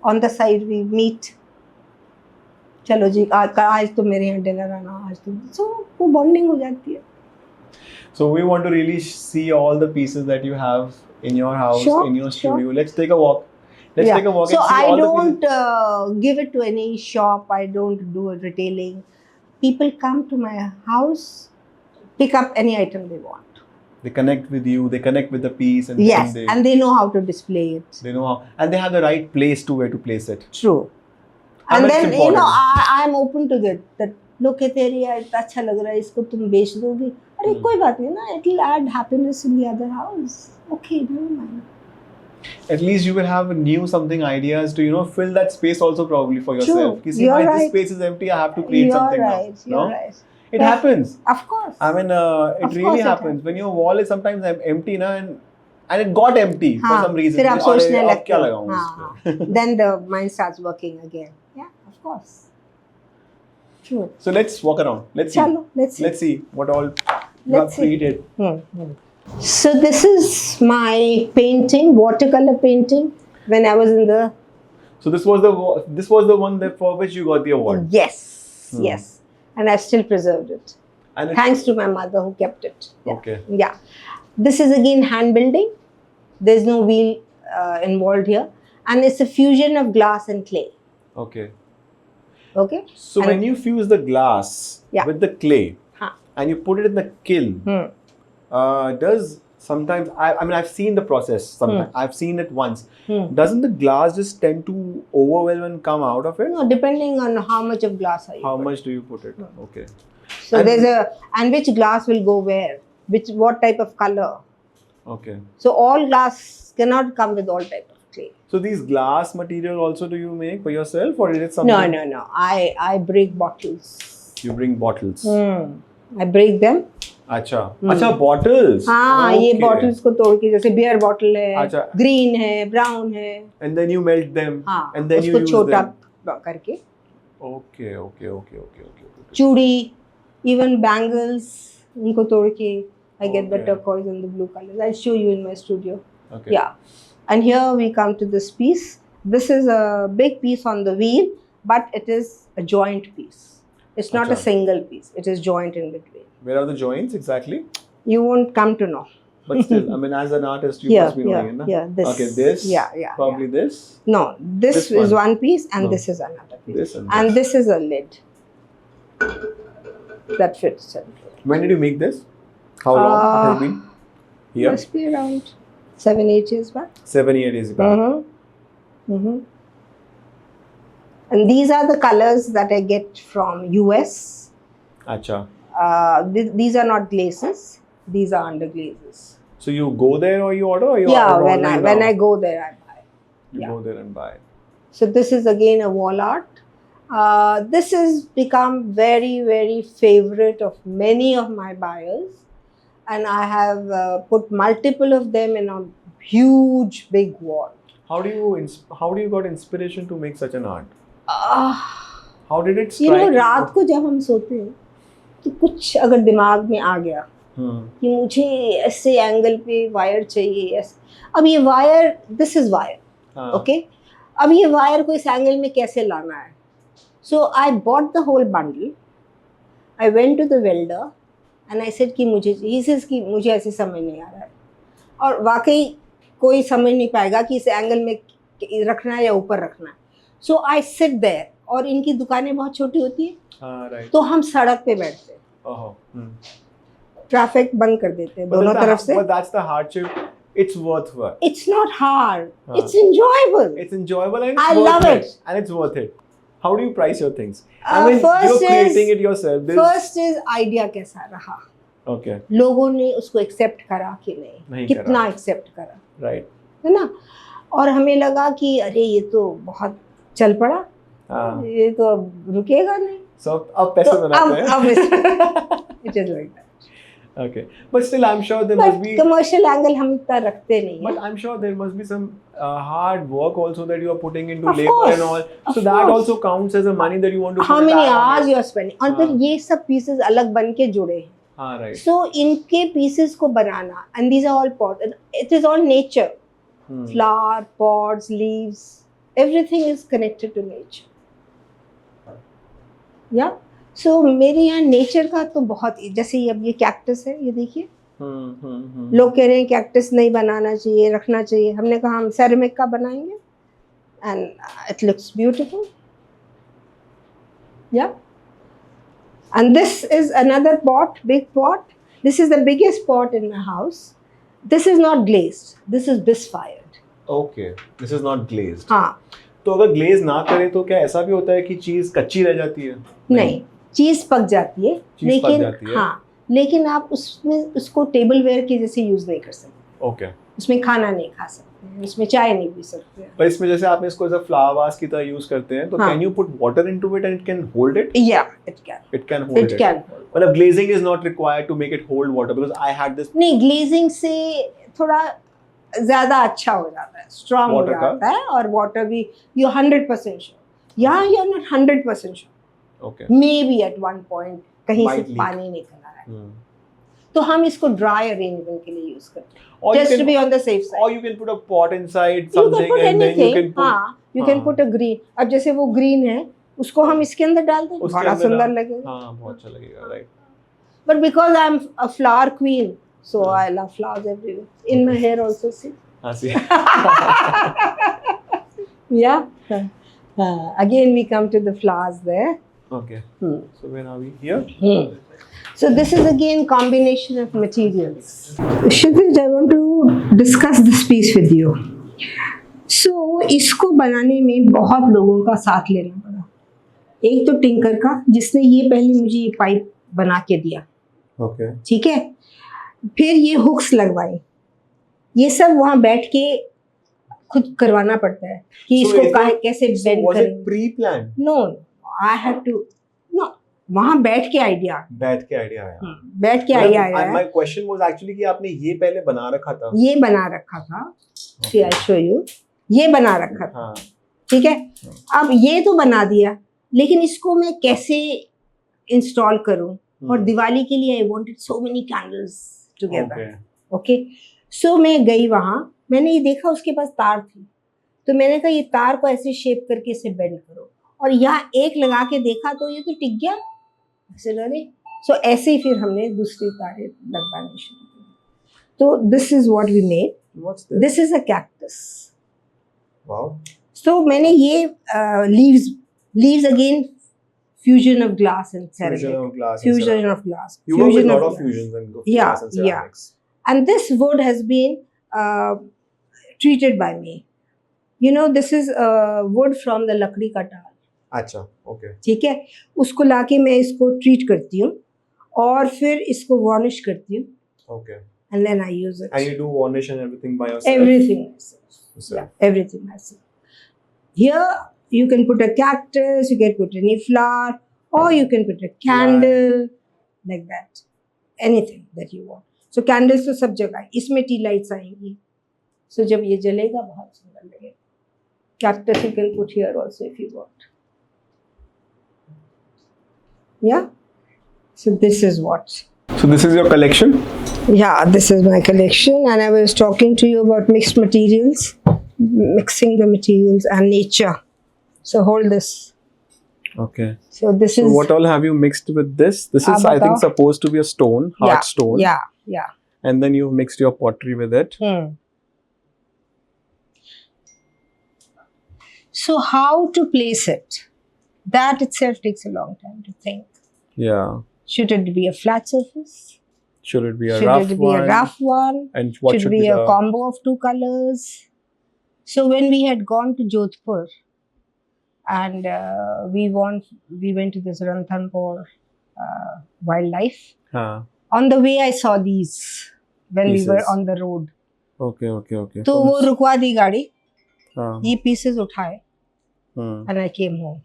On the side, we meet. चलो जी आज तो मेरे यहाँ dinner आना आज तो so वो bonding हो जाती है. So we want to really see all the pieces that you have in your house, Sure, in your sure. studio. Let's take a walk. Let's take a walk So and see I all don't the pieces. give it to any shop. I don't do a retailing. People come to my house, pick up any item they want. They connect with you. They connect with the piece, and Yes, then and they know how to display it. they know how, and they have the right place to where to place it. True. And And that's then important. I'm open to that. That look at area, इतना अच्छा लग रहा है इसको तुम बेच दोगी. अरे कोई बात नहीं ना. It will add happiness in the other house. Okay, never mind. At least you will have new something ideas to fill that space also probably for True. yourself. See, You're this right. space is empty. I have to create something right. now. You're No? right. It Yeah. happens. Of course. I mean, Of it really course it happens when your wall is sometimes empty, na, and it got empty for हाँ, some reason. फिर आप अरे, सोचने अब लगते क्या हो. लगाऊं इस पे? Then the mind starts working again. Yeah, of course. True. So let's walk around. Let's see. Chalo, let's see. Let's see what all you have Let's see. created. So this is my painting, watercolor painting. When I was in the So this was the one that for which you got the award. yes, and I've still preserved it. And it's, Thanks to my mother who kept it. Yeah. Okay. Yeah. This is again hand building. There's no wheel involved here, and it's a fusion of glass and clay. Okay. Okay. So And- when you fuse the glass Yeah. with the clay Huh. and you put it in the kiln, does sometimes I mean I've seen the process sometimes. I've seen it once. Doesn't the glass just tend to overwhelm and come out of it? No, depending on how much of glass are you. How putting. much do you put it? Okay. So And- and which glass will go where? What type of color? Okay. So all glass cannot come with all type of clay. So these glass material also do you make for yourself or is it something? No. I break bottles. You bring bottles. I break them. अच्छा bottles. हाँ ये bottles को तोड़ के जैसे beer bottle है, अच्छा. green है, brown है. And then you melt them. हाँ And then you उसको use छोटा them. करके. Okay. चूड़ी, even bangles उनको तोड़ के I get the Okay. turquoise and the blue colors. I'll show you in my studio. Okay. Yeah. And here we come to this piece. This is a big piece on the wheel, but it is a joint piece. It's not a Acha. single piece. It is joint in between. Where are the joints exactly? You won't come to know. But still, I mean, as an artist, you Here, must be knowing it, na? here, this. Okay, this. Yeah. Probably this. No, this This is one. one piece and No. this is another piece. This and And this is a lid. That fits in. When did you make this? How long it has been? Here? Must be around 7-8 years back. 7-8 years back. And these are the colors that I get from US. Acha. These are not glazes. These are under glazes. So you go there or you order, or you Yeah, order when online I go there, I buy. You Yeah. go there and buy. So this is again a wall art. This has become very, very favorite of many of my buyers, and I have put multiple of them in a huge big wall. How do you got inspiration to make such an art? Uh, How did it you know, strike रात को जब हम सोते हैं तो कुछ अगर दिमाग में आ गया कि मुझे ऐसे एंगल पे वायर चाहिए, ऐसे, अब ये wire, this is wire, okay, अब ये वायर को इस एंगल में कैसे लाना है. So I bought the whole bundle, I went to the welder and I said कि मुझे ऐसे समझ नहीं आ रहा है, और वाकई कोई समझ नहीं पाएगा कि इस एंगल में रखना है या ऊपर रखना है. सो आई सिट देयर, और इनकी दुकानें बहुत छोटी होती हैं, तो हम सड़क पे बैठते हैं, ट्रैफिक बंद कर देते हैं दोनों तरफ से. But that's the hardship. It's worthwhile. It's not hard. It's enjoyable. It's enjoyable and I love it. And it's worth it. How do you price your things? First you're creating it yourself. First is idea कैसा रहा. Okay. लोगों ने उसको accept करा कि नहीं कितना accept करा. Right. है ना. और हमें लगा कि अरे ये तो बहुत चल पड़ा, ये तो अब रुकेगा नहीं. So अब पैसे बनाते हैं. अब it is like that. Okay, but still, I'm sure there must be commercial angle हम इतना रखते नहीं. But I'm sure there must be some hard work also that you are putting into of labor course, and all. So that also counts as a money that you want to. How many hours you are spending? और फिर ये सब pieces अलग बन के जुड़े हैं. हाँ, right. So इनके pieces को बनाना, and these are all pots. It is all nature. Flower, pods, leaves, everything is connected to nature. Yeah. सो मेरे यहाँ नेचर का तो बहुत, जैसे अब ये कैक्टस है, ये देखिए, लोग कह रहे हैं कैक्टस नहीं बनाना चाहिए, रखना चाहिए. हमने कहा हम सेरेमिक का बनाएंगे and it looks beautiful. Yeah, and this is another pot, big pot. This is the biggest pot in my house. This is not glazed, this is bisque fired. Okay, this is not glazed. हाँ. तो अगर glaze ना करें तो क्या ऐसा भी होता है कि चीज कच्ची रह जाती है? नहीं, चीज पक जाती है, लेकिन हाँ, लेकिन आप उसमें उसको टेबल वेयर की जैसे यूज नहीं कर सकते. ओके. उसमें खाना नहीं खा सकते, उसमें चाय नहीं पी सकते. पर इसमें जैसे आपने इसको एज अ फ्लावर वास की तरह यूज करते हैं, तो can you put water into it and it can hold it? Yeah, it can hold it. मतलब glazing is not required to make it hold water, because I had this. नहीं, glazing से थोड़ा ज्यादा अच्छा हो जाता है, स्ट्रांग हो जाता है, और वाटर भी यू 100% श्योर. यहाँ you are not 100% sure. Okay. Maybe at one point कहीं से पानी निकल आ रहा है, तो हम इसको ड्राई अरेंजमेंट के लिए यूज करते हैं, just to be on the safe side. Or you can put a pot inside something, and then you can put. हाँ, you can put a green. अब जैसे वो ग्रीन है, उसको हम इसके अंदर डाल दें, बड़ा सुंदर लगेगा. हाँ, बहुत अच्छा लगेगा, right? But because I am a flower queen, so I love flowers everywhere. In my hair also, see. हाँ, see. Yeah. Again we come to the flowers there. Okay. So where are we? Here? So this is again combination of materials. Kshitij, I want to discuss this piece with you. So इसको बनाने में बहुत लोगों का साथ लेना पड़ा. एक तो टिंकर का, जिसने ये पहले मुझे ये पाइप बना के दिया. Okay. ठीक है. फिर ये हुक्स लगवाई. ये सब वहाँ बैठ के खुद करवाना पड़ता है कि इसको कैसे बेंड करें. Was it pre-planned? No. I had to, no, वहाँ बैठ के आइडिया आया. बैठ के आइडिया आया. My question was actually कि आपने ये पहले बना रखा था? ये बना रखा था. See, I'll show you. ये बना रखा था. ठीक है. अब ये तो बना दिया, लेकिन इसको मैं कैसे इंस्टॉल करूं? और दिवाली के लिए I wanted so many candles together. Okay. So मैं गई वहाँ, मैंने ये देखा उसके पास तार थी, तो मैंने कहा ये तार को ऐसे शेप करके इसे बेंड करो, और यहाँ एक लगा के देखा तो ये तो टिक गया. सो ऐसे ही फिर हमने दूसरी तारें लगवानी शुरू की. तो this is what we made. This is a cactus. Wow. So मैंने ये leaves again fusion of glass and ceramic. Fusion of glass. You work with a lot of fusions and glass and ceramics. Yeah. And this wood has been treated by me. You know, this is wood from the लकड़ी का टाल. अच्छा, okay. ठीक है. उसको लाके मैं इसको ट्रीट करती हूँ और फिर इसको वार्निश करती हूँ. Okay. and then I use it. And you do varnish and everything by yourself? Everything myself. Yourself. Yeah, everything myself. Here you can put a cactus, you can put any flower, or you can put a candle, like that. Anything that you want. So candles तो सब जगह है. इसमें tea lights आएंगी. So जब ये जलेगा बहुत सुंदर लगेगा. Cactus you can put here also if you want. Yeah. So this is what. So this is your collection? Yeah, this is my collection, and I was talking to you about mixed materials, mixing the materials and nature. So hold this. Okay. So this is. So what all have you mixed with this? This is, I think, supposed to be a stone, hard stone. Yeah, yeah. And then you've mixed your pottery with it. So how to place it? That itself takes a long time to think. Yeah. Should it be a flat surface? Should it be a should rough it be one? A rough one? And what should be a combo of 2 colors? So when we had gone to Jodhpur and we went to this Ranthambore wildlife. On the way I saw these when we were on the road. Okay. तो वो रुकवा दी गाड़ी. ये pieces उठाए. And I came home.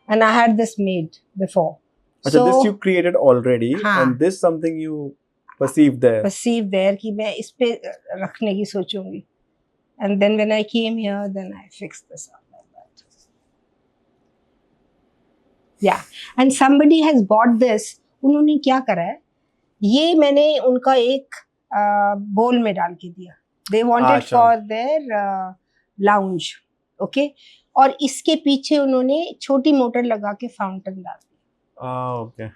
And I had this made before. So this you created already, and this something you perceived there. कि मैं इस पे रखने की सोचूंगी. And then when I came here, then I fixed this up like that. Yeah. And somebody has bought this. उन्होंने क्या करा है? ये मैंने उनका एक बोल में डाल के दिया. They wanted for their lounge. Okay. और इसके पीछे उन्होंने छोटी मोटर लगा के फाउंटेन डाल दिया. Okay.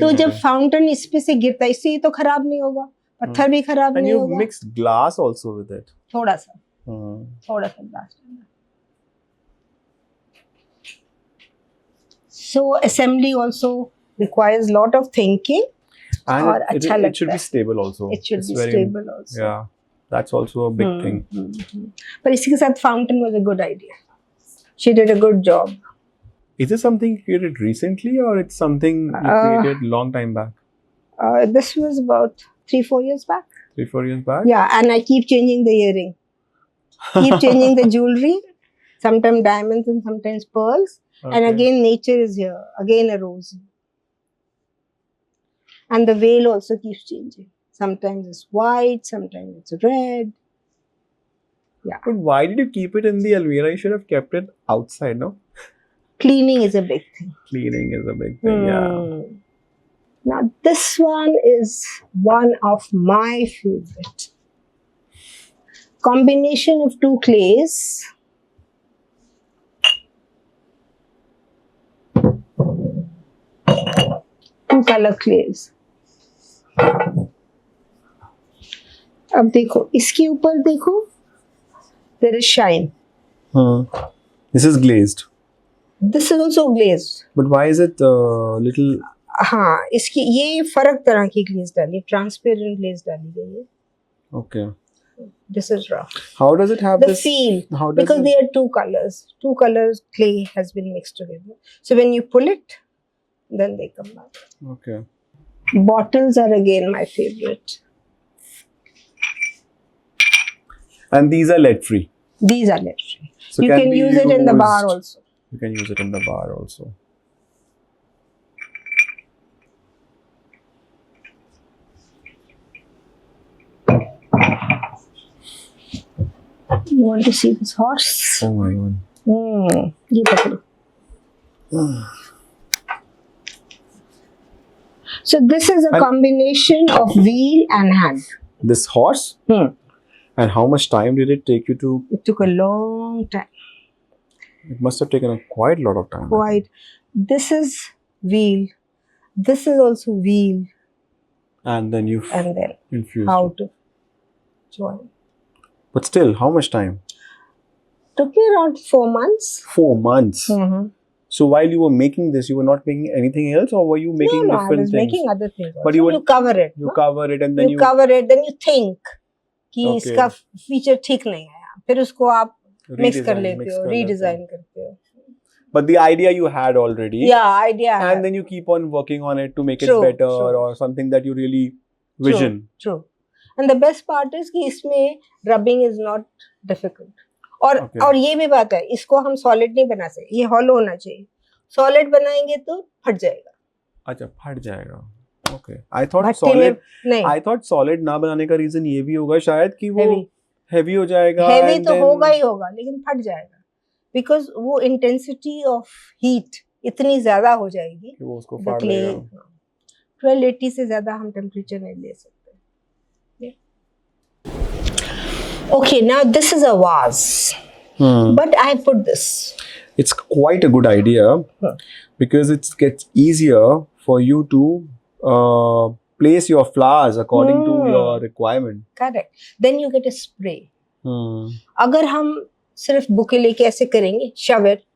तो जब फाउंटेन इस पे से गिरता है, इससे ये तो खराब नहीं होगा, पत्थर भी खराब नहीं होगा. And you mixed glass also with it. थोड़ा सा glass. So assembly also requires lot of thinking. And और अच्छा लगता है. It should be stable also. It should be stable also. Yeah. That's also a big thing. पर इसके साथ fountain was a good idea. She did a good job. Is this something you created recently, or it's something you created long time back? This was about 3-4 years back. 3-4 years back? Yeah, and I keep changing the earring. Keep changing the jewelry. Sometimes diamonds and sometimes pearls. Okay. And again nature is here. Again a rose. And the veil also keeps changing. Sometimes it's white, sometimes it's red. Yeah. But why did you keep it in the Almirah? You should have kept it outside, no? Cleaning is a big thing. Cleaning is a big thing, yeah. Now this one is one of my favorite. Combination of 2 clays. Two color clays. अब देखो, इसके ऊपर देखो. There is shine. This is glazed. This is also glazed. But why is it little? हाँ, इसकी ये फर्क तरह की glaze डाली, transparent glaze डाली गई है. Okay. This is rough. How does it have the this? feel? How does because there are 2 colors. 2 colors clay has been mixed together. So when you pull it, then they come out. Okay. Bottles are again my favorite. And these are lead free. These are lead free. So you can use it in the bar also. You can use it in the bar also. You want to see this horse? Oh my god. ये पकड़ो. So this is a combination of wheel and hand. This horse? And how much time did it take you to? It took a long time. It must have taken quite a lot of time. Quite. This is wheel. This is also wheel. And then you infused how to join. But still, how much time? Took me around 4 months. 4 months? So while you were making this, you were not making anything else, or were you making different things? I was making other things also. But you cover it. You cover it and then you cover it, then you think कि इसका feature ठीक नहीं है. फिर उसको आप mix कर लेते हो, redesign करते हो. But the idea you had already. Yeah, idea. And then you keep on working on it to make it better or something that you really vision. True. And the best part is कि इसमें rubbing is not difficult. और ये भी बात है, इसको हम solid नहीं बना सकते, ये hollow होना चाहिए. Solid बनाएंगे तो फट जाएगा. अच्छा, फट जाएगा. Okay. I thought solid ना बनाने का reason ये भी होगा शायद कि वो heavy हो जाएगा. Heavy तो होगा ही होगा, लेकिन फट जाएगा. Because वो intensity of heat इतनी ज्यादा हो जाएगी कि वो उसको फाड़ देगा. 1280 से ज्यादा हम टेम्परेचर नहीं ले सकते. Okay, now this is a vase, but I put this. It's quite a good idea because it gets easier for you to place your flowers according to your requirement. Correct. Then you get a spray. अगर हम सिर्फ bouquet लेके ऐसे करेंगे, shove it,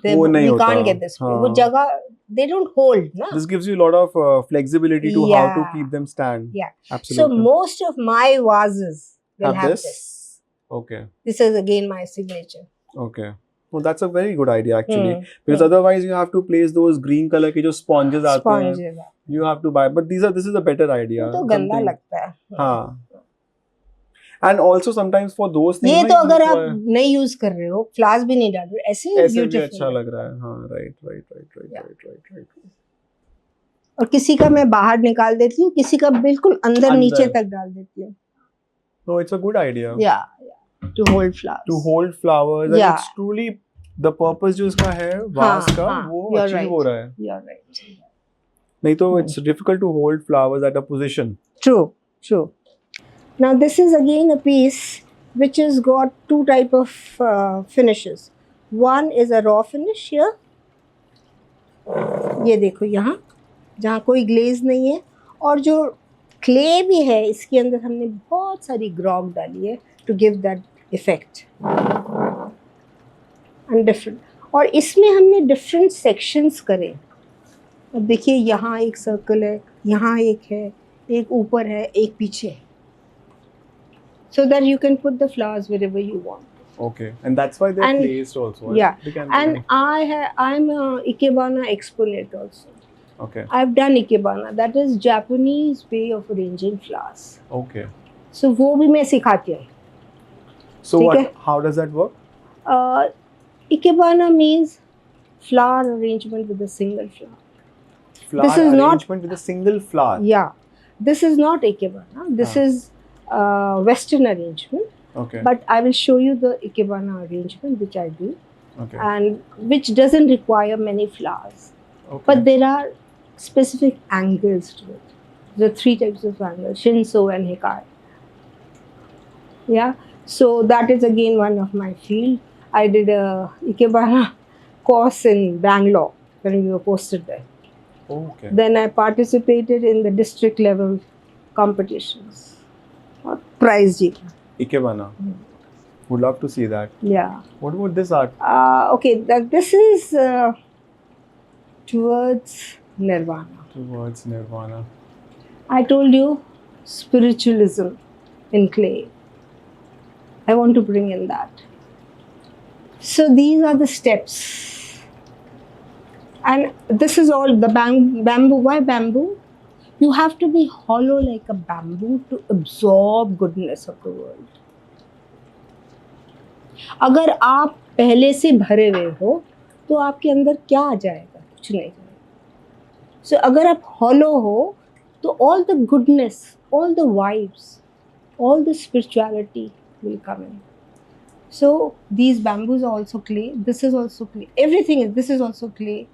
we can't get this spray. वो जगह they don't hold, na? This gives you a lot of flexibility to how to keep them stand. Yeah, absolutely. So most of my vases will have this. Okay. This is again my signature. Okay. Well, that's a very good idea actually. Because otherwise you have to place those green color के जो sponges आते हैं. You have to buy. But this is a better idea. तो गंदा लगता है. हाँ. And also sometimes for those things. ये तो अगर आप नहीं use कर रहे हो, flowers भी नहीं डाल रहे हो, ऐसे भी अच्छा लग रहा है. हाँ, right. और किसी का मैं बाहर निकाल देती हूँ, किसी का बिल्कुल अंदर नीचे तक डाल देती हूँ. So it's a good idea. Yeah. To hold flowers. To hold flowers. And it's truly the purpose जो इसका है vase का वो achieve हो रहा है. You're right. नहीं तो it's difficult to hold flowers at a position. True. Now this is again a piece which has got two type of finishes. One is a raw finish here. ये देखो यहाँ जहाँ कोई glaze नहीं है, और जो क्ले भी है इसके अंदर हमने बहुत सारी ग्रॉग डाली है to give that effect and different. और इसमें हमने डिफरेंट सेक्शंस करे. अब देखिए यहाँ एक सर्कल है, यहाँ एक है, एक ऊपर है, एक पीछे है, so that you can put the flowers wherever you want. Okay, and that's why they're placed also. Yeah, and I'm a Ikebana exponent also. Okay. I've done Ikebana. That is Japanese way of arranging flowers. Okay. So वो भी मैं सिखाती हूँ. So what? How does that work? Ikebana means flower arrangement with a single flower. Flower arrangement with a single flower. Yeah. This is not Ikebana. This is Western arrangement. Okay. But I will show you the Ikebana arrangement which I do. Okay. And which doesn't require many flowers. Okay. But there are specific angles to it. There are 3 types of angles, Shinso and Hikai. Yeah, so that is again one of my field. I did a Ikebana course in Bangalore when we were posted there. Okay. Then I participated in the district level competitions. Prize jeeta. Ikebana. Would love to see that. Yeah. What about this art? Okay, this is towards Nirvana. Towards Nirvana. I told you spiritualism in clay. I want to bring in that. So these are the steps. And this is all the bamboo. Why bamboo? You have to be hollow like a bamboo to absorb goodness of the world. अगर आप पहले से भरे हुए हो तो आपके अंदर क्या आ जाएगा? कुछ नहीं जाएगा. So अगर आप hollow हो तो all the goodness, all the vibes, all the spirituality will come in. So these bamboos are also clay. This is also clay. Everything is. This is also clay.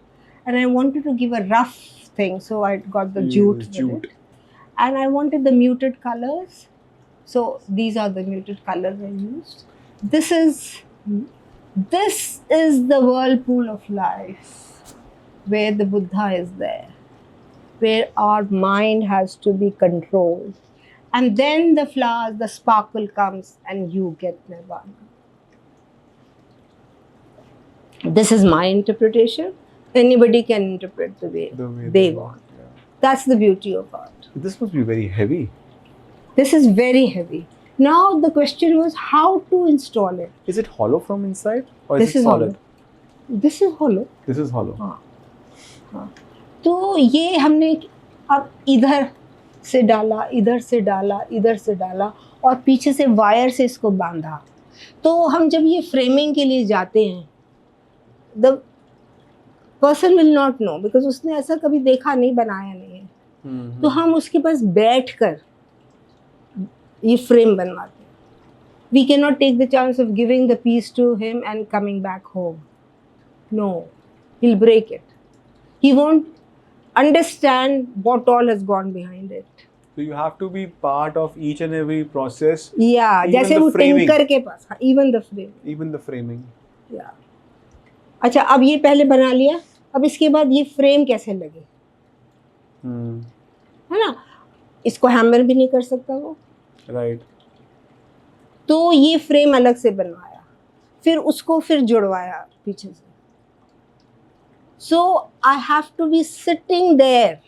And I wanted to give a rough thing, so I got the jute with it. And I wanted the muted colors. So these are the muted colors I used. This is the whirlpool of life, where the Buddha is there, where our mind has to be controlled. And then the flowers, the sparkle comes and you get Nirvana. This is my interpretation. Anybody can interpret the way they want. Yeah. That's the beauty of art. This must be very heavy. This is very heavy. Now the question was how to install it. Is it hollow from inside or is it solid? Hollow. This is hollow. This is hollow. हाँ. तो ये हमने अब इधर से डाला, इधर से डाला, इधर से डाला, और पीछे से वायर से इसको बांधा। तो हम जब ये फ्रेमिंग के लिए जाते हैं, the person will not know, because उसने ऐसा कभी देखा नहीं, बनाया नहीं है। तो हम उसके पास बैठ कर ये फ्रेम बनवाते हैं। We cannot take the chance of giving the piece to him and coming back home. No, he'll break it. He won't understand what all has gone behind it. So you have to be part of each and every process. Yeah, even जैसे the वो framing. tinker के पास, even the frame. Even the framing. Yeah. अच्छा, अब ये पहले बना लिया, अब इसके बाद ये फ्रेम कैसे लगे, है ना? इसको हैमर भी नहीं कर सकता वो, Right. तो ये फ्रेम अलग से बनवाया, फिर उसको फिर जुड़वाया पीछे से। So I have to be sitting there,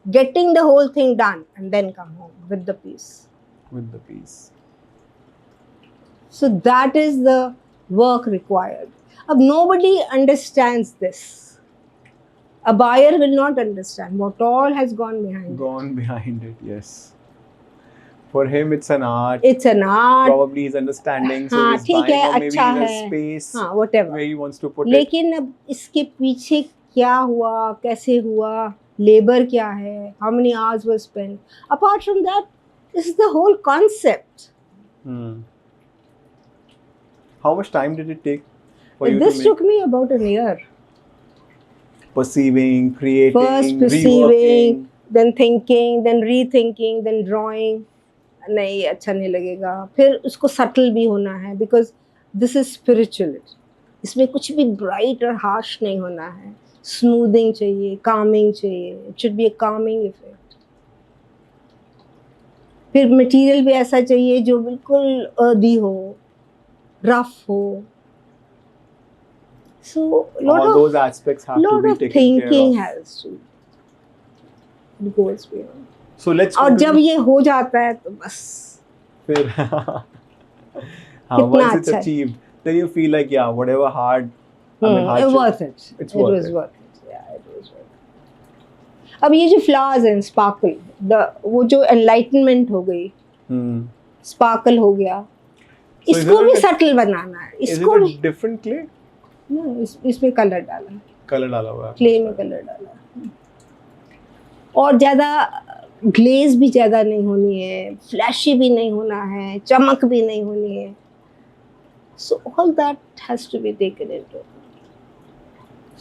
getting the whole thing done, and then come home with the piece. With the piece. So that is the work required. Ab nobody understands this. A buyer will not understand what all has gone behind Gone behind it, yes. For him, it's an art. It's an art. Probably he's understanding, so हाँ, he's ठीक buying, है, or maybe अच्छा he has है, space हाँ, whatever. where he wants to put it. लेकिन अब इसके पीछे क्या हुआ, कैसे हुआ, लेबर क्या है, how many hours were spent. Apart from that, this is the whole concept. How much time did it take for you This to took me about a year. perceiving, creating, First perceiving, reworking? then thinking, then rethinking, then drawing. नहीं, अच्छा नहीं लगेगा, फिर उसको subtle भी होना है, because this is spiritual. इसमें कुछ भी ब्राइट और हार्श नहीं होना है, स्मूथिंग चाहिए, कामिंग चाहिए, it should be a Kameng effect. फिर मटेरियल भी ऐसा चाहिए जो बिल्कुल अर्दी हो, रफ हो। So All those aspects have to be taken thinking care of. has to, it goes beyond. So let's. और जब ये हो जाता है तो बस फिर once it's achieved, then you feel like whatever hard. It's worth it. It was worth it. Yeah, it was worth it. अब ये जो flowers हैं, sparkle, वो जो enlightenment हो गई, sparkle हो गया, इसको भी subtle बनाना है, इसको भी different clay. इसमें कलर डाला, हुआ है, क्ले में कलर डाला, और ज़्यादा ग्लेज भी ज़्यादा नहीं होनी है, फ्लैशी भी नहीं होना है, चमक भी नहीं होनी है। So all that has to be taken into.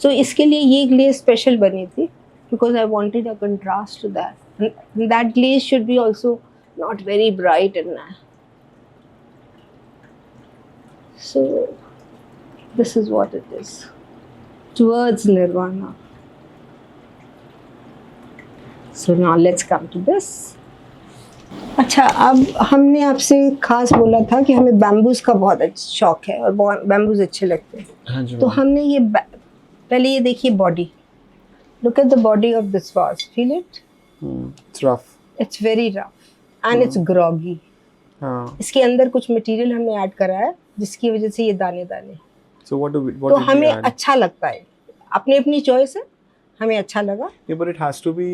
So इसके लिए ये ग्लेज स्पेशल बनी थी, because I wanted a contrast to that. That glaze should be also not very bright and so this is what it is, towards nirvana. So now let's come to this. अच्छा, अब हमने आपसे खास बोला था कि हमें बैम्बूज का बहुत शौक है और बैम्बूज अच्छे लगते हैं। हाँ जी। तो हमने ये पहले ये देखिए body, look at the body of this vase, feel it? It's rough. It's very rough and it's groggy. हाँ। इसके अंदर कुछ मटेरियल हमने ऐड करा है जिसकी वजह से ये दाने दाने। So what तो did हमें we add? अच्छा लगता है, अपनी अपनी चॉइस है, हमें अच्छा लगा। Yeah, but it has to be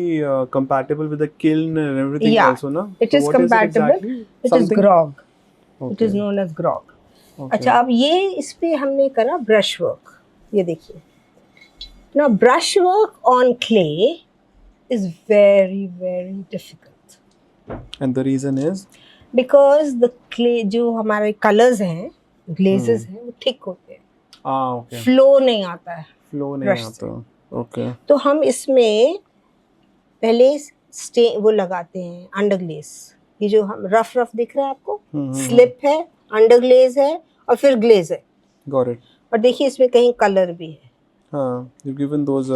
compatible with the kiln and everything also, no? It is what compatible. Is it exactly? It is grog. It is known as grog. Okay. अच्छा, अब ये इस पे हमने करा ब्रश वर्क, ये देखिए। Now brush work on clay is very very difficult. And the reason is? Because the clay जो हमारे कलर्स हैं, ग्लेजेस हैं, वो थिक होते हैं। Okay. फ्लो नहीं आता है, फ्लो नहीं आता। Okay. तो हम इसमें पहले वो लगाते हैं अंडर ग्लेस। ये जो हम रफ दिख रहा है आपको, स्लिप है, अंडर ग्लेज है और फिर ग्लेज है। Got it. और देखिए इसमें कहीं कलर भी है, हाँ, you've given those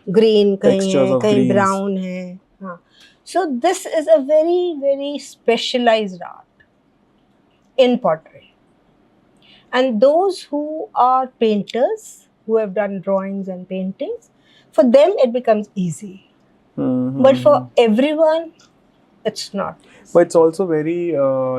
ग्रीन कहीं textures है, of कहीं greens. ब्राउन है। हाँ, so this is a very very specialised art in pottery. And those who are painters, who have done drawings and paintings, for them it becomes easy. But for everyone, it's not. But it's also very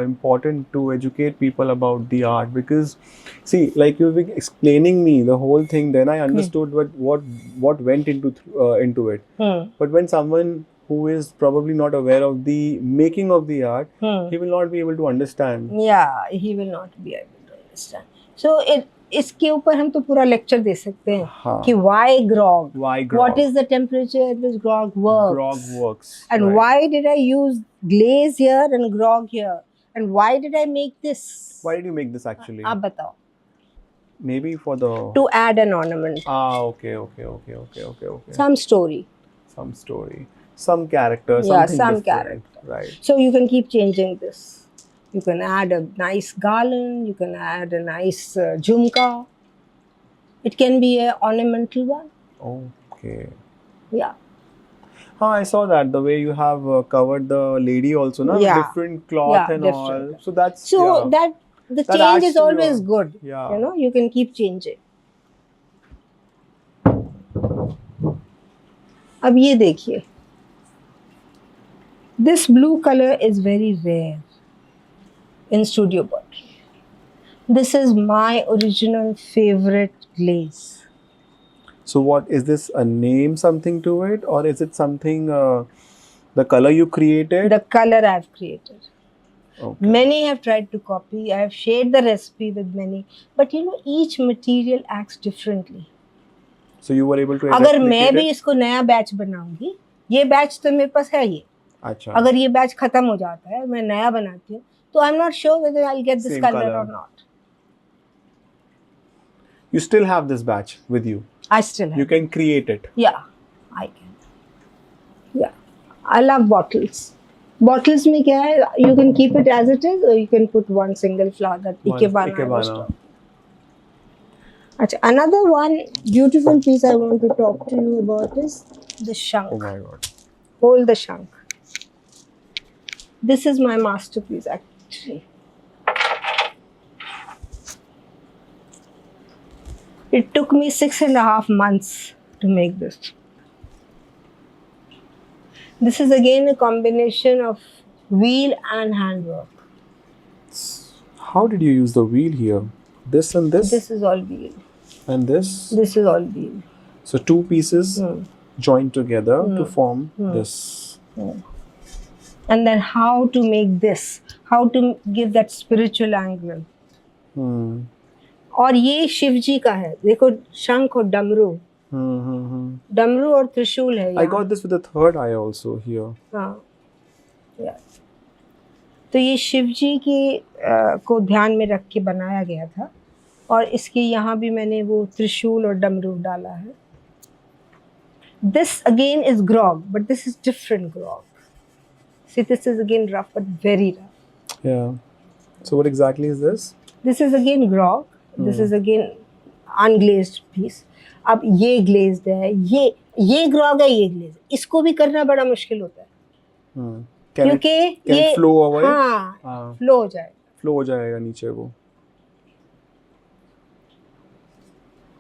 important to educate people about the art, because see, like you've been explaining me the whole thing, then I understood what went into it. But when someone who is probably not aware of the making of the art, he will not be able to understand. Yeah, he will not be able to understand. So इसके ऊपर हम तो पूरा lecture दे सकते हैं कि why grog? Why grog? What is the temperature at which grog works? Grog works. And right. why did I use glaze here and grog here? And why did I make this? Why did you make this actually? आप बताओ. Maybe for the... To add an ornament. Okay. Some story. Some story. Some character. Yeah, something some different. character. Right. So you can keep changing this. You can add a nice garland. You can add a nice jhumka. It can be an ornamental one. Okay. Yeah. I saw that the way you have covered the lady also, na? Yeah. Different cloth and different. all. So that's that the that change is adds to always good. Yeah. You know, you can keep changing. अब ये देखिए. This blue color is very rare in studio pottery. This is my original favorite glaze. So what is this, a name something to it, or is it something the color you created? The color I've created. Okay. Many have tried to copy. I have shared the recipe with many, but you know each material acts differently. So you were able to अगर मैं भी इसको नया batch बनाऊंगी, ये batch तो मेरे पास है ये. अच्छा. अगर ये बैच खत्म हो जाता है, मैं नया बनाती हूँ, तो I'm not sure whether I'll get this color or not. You still have this batch with you. I still have. You can create it. Yeah, I can. Yeah, I love bottles. Bottles में क्या है? You can keep it as it is, or you can put one single flower that ikebana. अच्छा, another one beautiful piece I want to talk to you about is the shank. Oh my God. Hold the shank. This is my masterpiece actually. It took me 6.5 months to make this. This is again a combination of wheel and handwork. How did you use the wheel here? This and this? This is all wheel. And this? This is all wheel. So two pieces joined together to form this. And then how to make this? How to give that spiritual angle? और ये शिव जी का है. देखो शंख और डमरू. डमरू और त्रिशूल है. I got this with the third eye also here. हाँ. Yeah. तो ये शिव जी की को ध्यान में रख के बनाया गया था. और इसके यहाँ भी मैंने वो त्रिशूल और डमरू डाला है. This again is grog, but this is different grog. See, this is again rough, but very rough. Yeah. So what exactly is this? This is again grog. This is again unglazed piece. अब ये glazed है, ये grog है, ये glazed. इसको भी करना बड़ा मुश्किल होता है. क्योंकि ये flow away? हाँ, flow हो जाएगा. Flow हो जाएगा नीचे वो.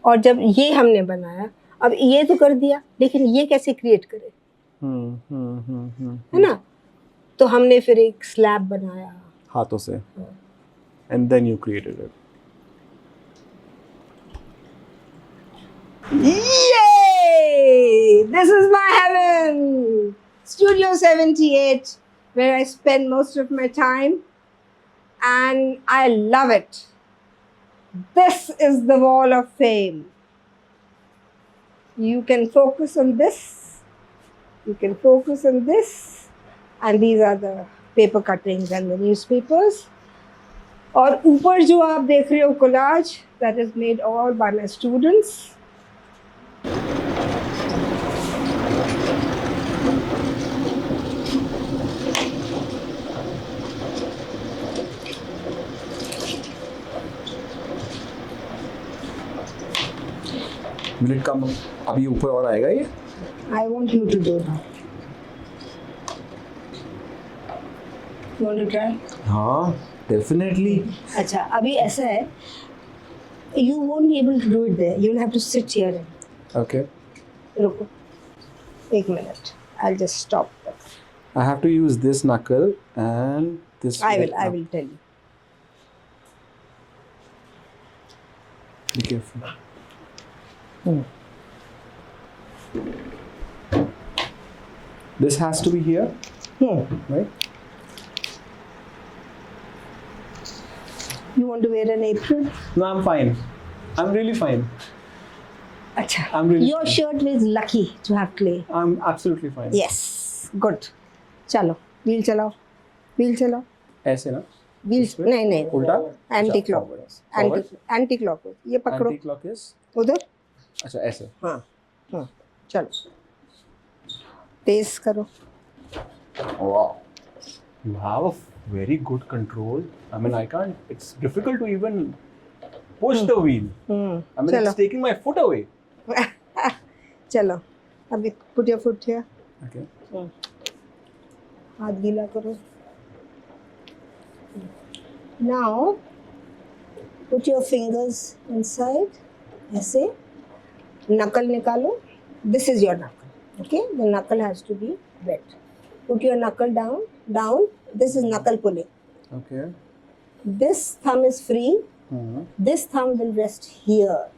और जब ये हमने बनाया, अब ये तो कर दिया, लेकिन ये कैसे क्रिएट करें? है ना? तो हमने फिर एक स्लैब बनाया हाथों से. And then you created it. Yay! This is my heaven! Studio 78, where I spend most of my time, and I love it. This is the wall of fame. You can focus on this, you can focus on this, and these are the paper cuttings and the newspapers. और ऊपर जो आप देख रहे हो collage, that is made all by my students. Will it come अभी ऊपर और आएगा ये? I want you to do that. You want to try? हाँ, definitely. अच्छा, अभी ऐसा है. You won't be able to do it there. You will have to sit here. Okay. रुको. एक minute. I'll just stop that. I have to use this knuckle and this. I will tell you. Be careful. This has to be here, right? You want to wear an apron? No, I'm fine. I'm really fine. Acha. I'm really Your fine. shirt is lucky to have clay. I'm absolutely fine. Yes, good. चलो, wheel चलाओ, wheel चलाओ. ऐसे ना? Wheel इस पे? नहीं नहीं. उल्टा? Anti अच्छा, clockwise. forward. Anti clockwise. ये पकड़ो. Anti clock is? उधर. अच्छा ऐसे. हाँ, हाँ. चलो. तेज करो. Wow. You have a very good control. I mean, I can't. It's difficult to even push the wheel. I mean, चलो. it's taking my foot away. चलो. अभी put your foot here. Okay. हाथ गीला करो. Now, put your fingers inside. ऐसे. Knuckle निकालो. This is your knuckle. Okay? The knuckle has to be wet. Put your knuckle down. Down. This is knuckle pulling. Okay. This thumb is free. Hmm. This thumb will rest here,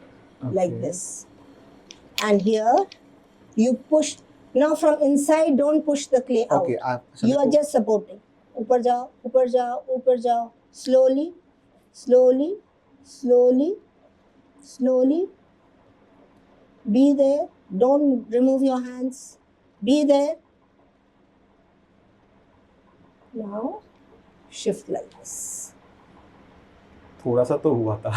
like Okay. this. And here, you push. Now from inside, don't push the clay out. Okay. You are just supporting. ऊपर जाओ, ऊपर जाओ, ऊपर जाओ. Slowly, slowly, slowly, slowly. Be there. Don't remove your hands. Be there. Now, shift like this. थोड़ा सा तो हुआ था.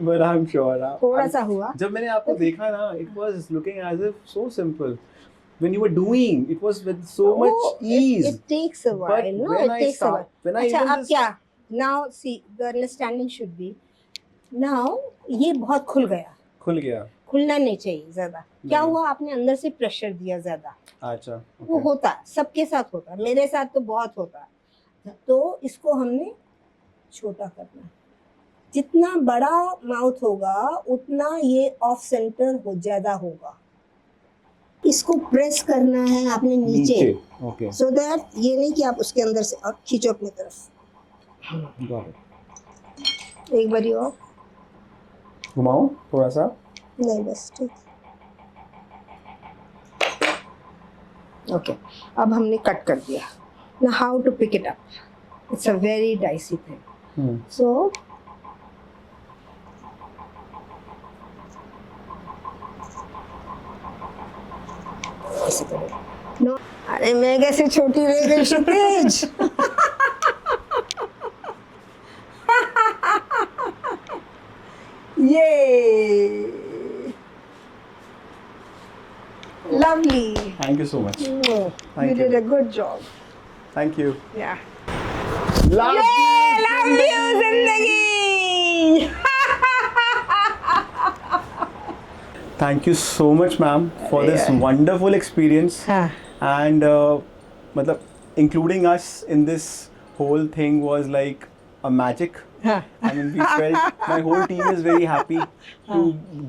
But I'm sure. थोड़ा सा हुआ. जब मैंने आपको देखा ना, it was looking as if so simple. When you were doing, it was with so much ease. It takes a while. But No, when it I takes a start- while. when I अच्छा even अब just- क्या? Now see the understanding should be. Now ये बहुत खुल गया. खुल गया. खुलना नहीं चाहिए ज्यादा. क्या हुआ? आपने अंदर से प्रेशर दिया ज्यादा. अच्छा. वो Okay. होता है, सबके साथ होता है, मेरे साथ तो बहुत होता है. तो इसको हमने छोटा करना है. जितना बड़ा माउथ होगा उतना ये ऑफ सेंटर हो ज्यादा होगा. इसको प्रेस करना है आपने नीचे. Okay. सो दैट ये नहीं कि आप उसके अंदर से और खींचो अपनी तरफ. Got it. एक बारी और. घुमाओ थोड़ा सा. नहीं बस ठीक. ओके. अब हमने कट कर दिया. Now how to pick it up. It's a very dicey thing. So ऐसे करो. नो अरे मैं कैसे छोटी रह गई क्षितिज. ये lovely. Thank you so much. You Thank did you. a good job. Thank you. Yeah. Love Yay, love you, zindagi. Thank you so much, ma'am, for this Yeah. wonderful experience. हाँ. And मतलब including us in this whole thing was like a magic. हाँ. I mean, we felt my whole team is very happy to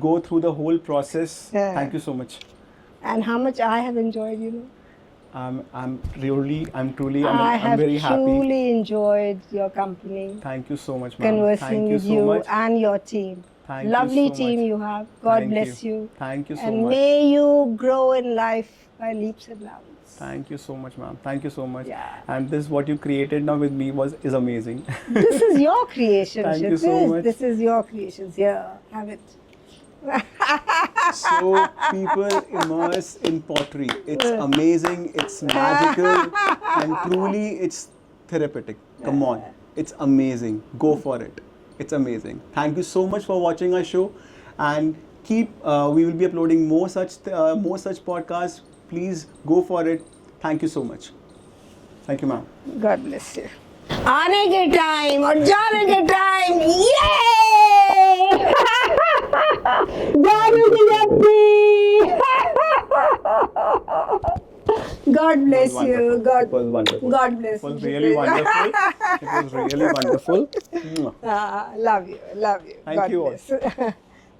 go through the whole process. Yeah. Thank you so much. And how much I have enjoyed, you know. I'm truly, I'm I have very happy. truly enjoyed your company, Thank you so much, ma'am. conversing Thank you with so you much. and your team. Thank Lovely you so team much. you have. God Thank bless you. Thank you so And much. may you grow in life by leaps and bounds. Thank you so much, ma'am. Thank you so much. Yeah. And this what you created now with me is amazing. This is your creation. Thank you so Kshitiz. much. This is your creations. Here, have it. So people immerse in pottery. It's amazing. It's magical, and truly, it's therapeutic. Come on, it's amazing. Go for it. It's amazing. Thank you so much for watching our show, and keep. We will be uploading more such podcasts. Please go for it. Thank you so much. Thank you, ma'am. God bless you. आने के time और जाने के time ये जाने की यात्री. God bless you. God. It was wonderful. God bless It was you. really wonderful. It was really wonderful. Mwah. Love you. Love you. Thank God you all. bless.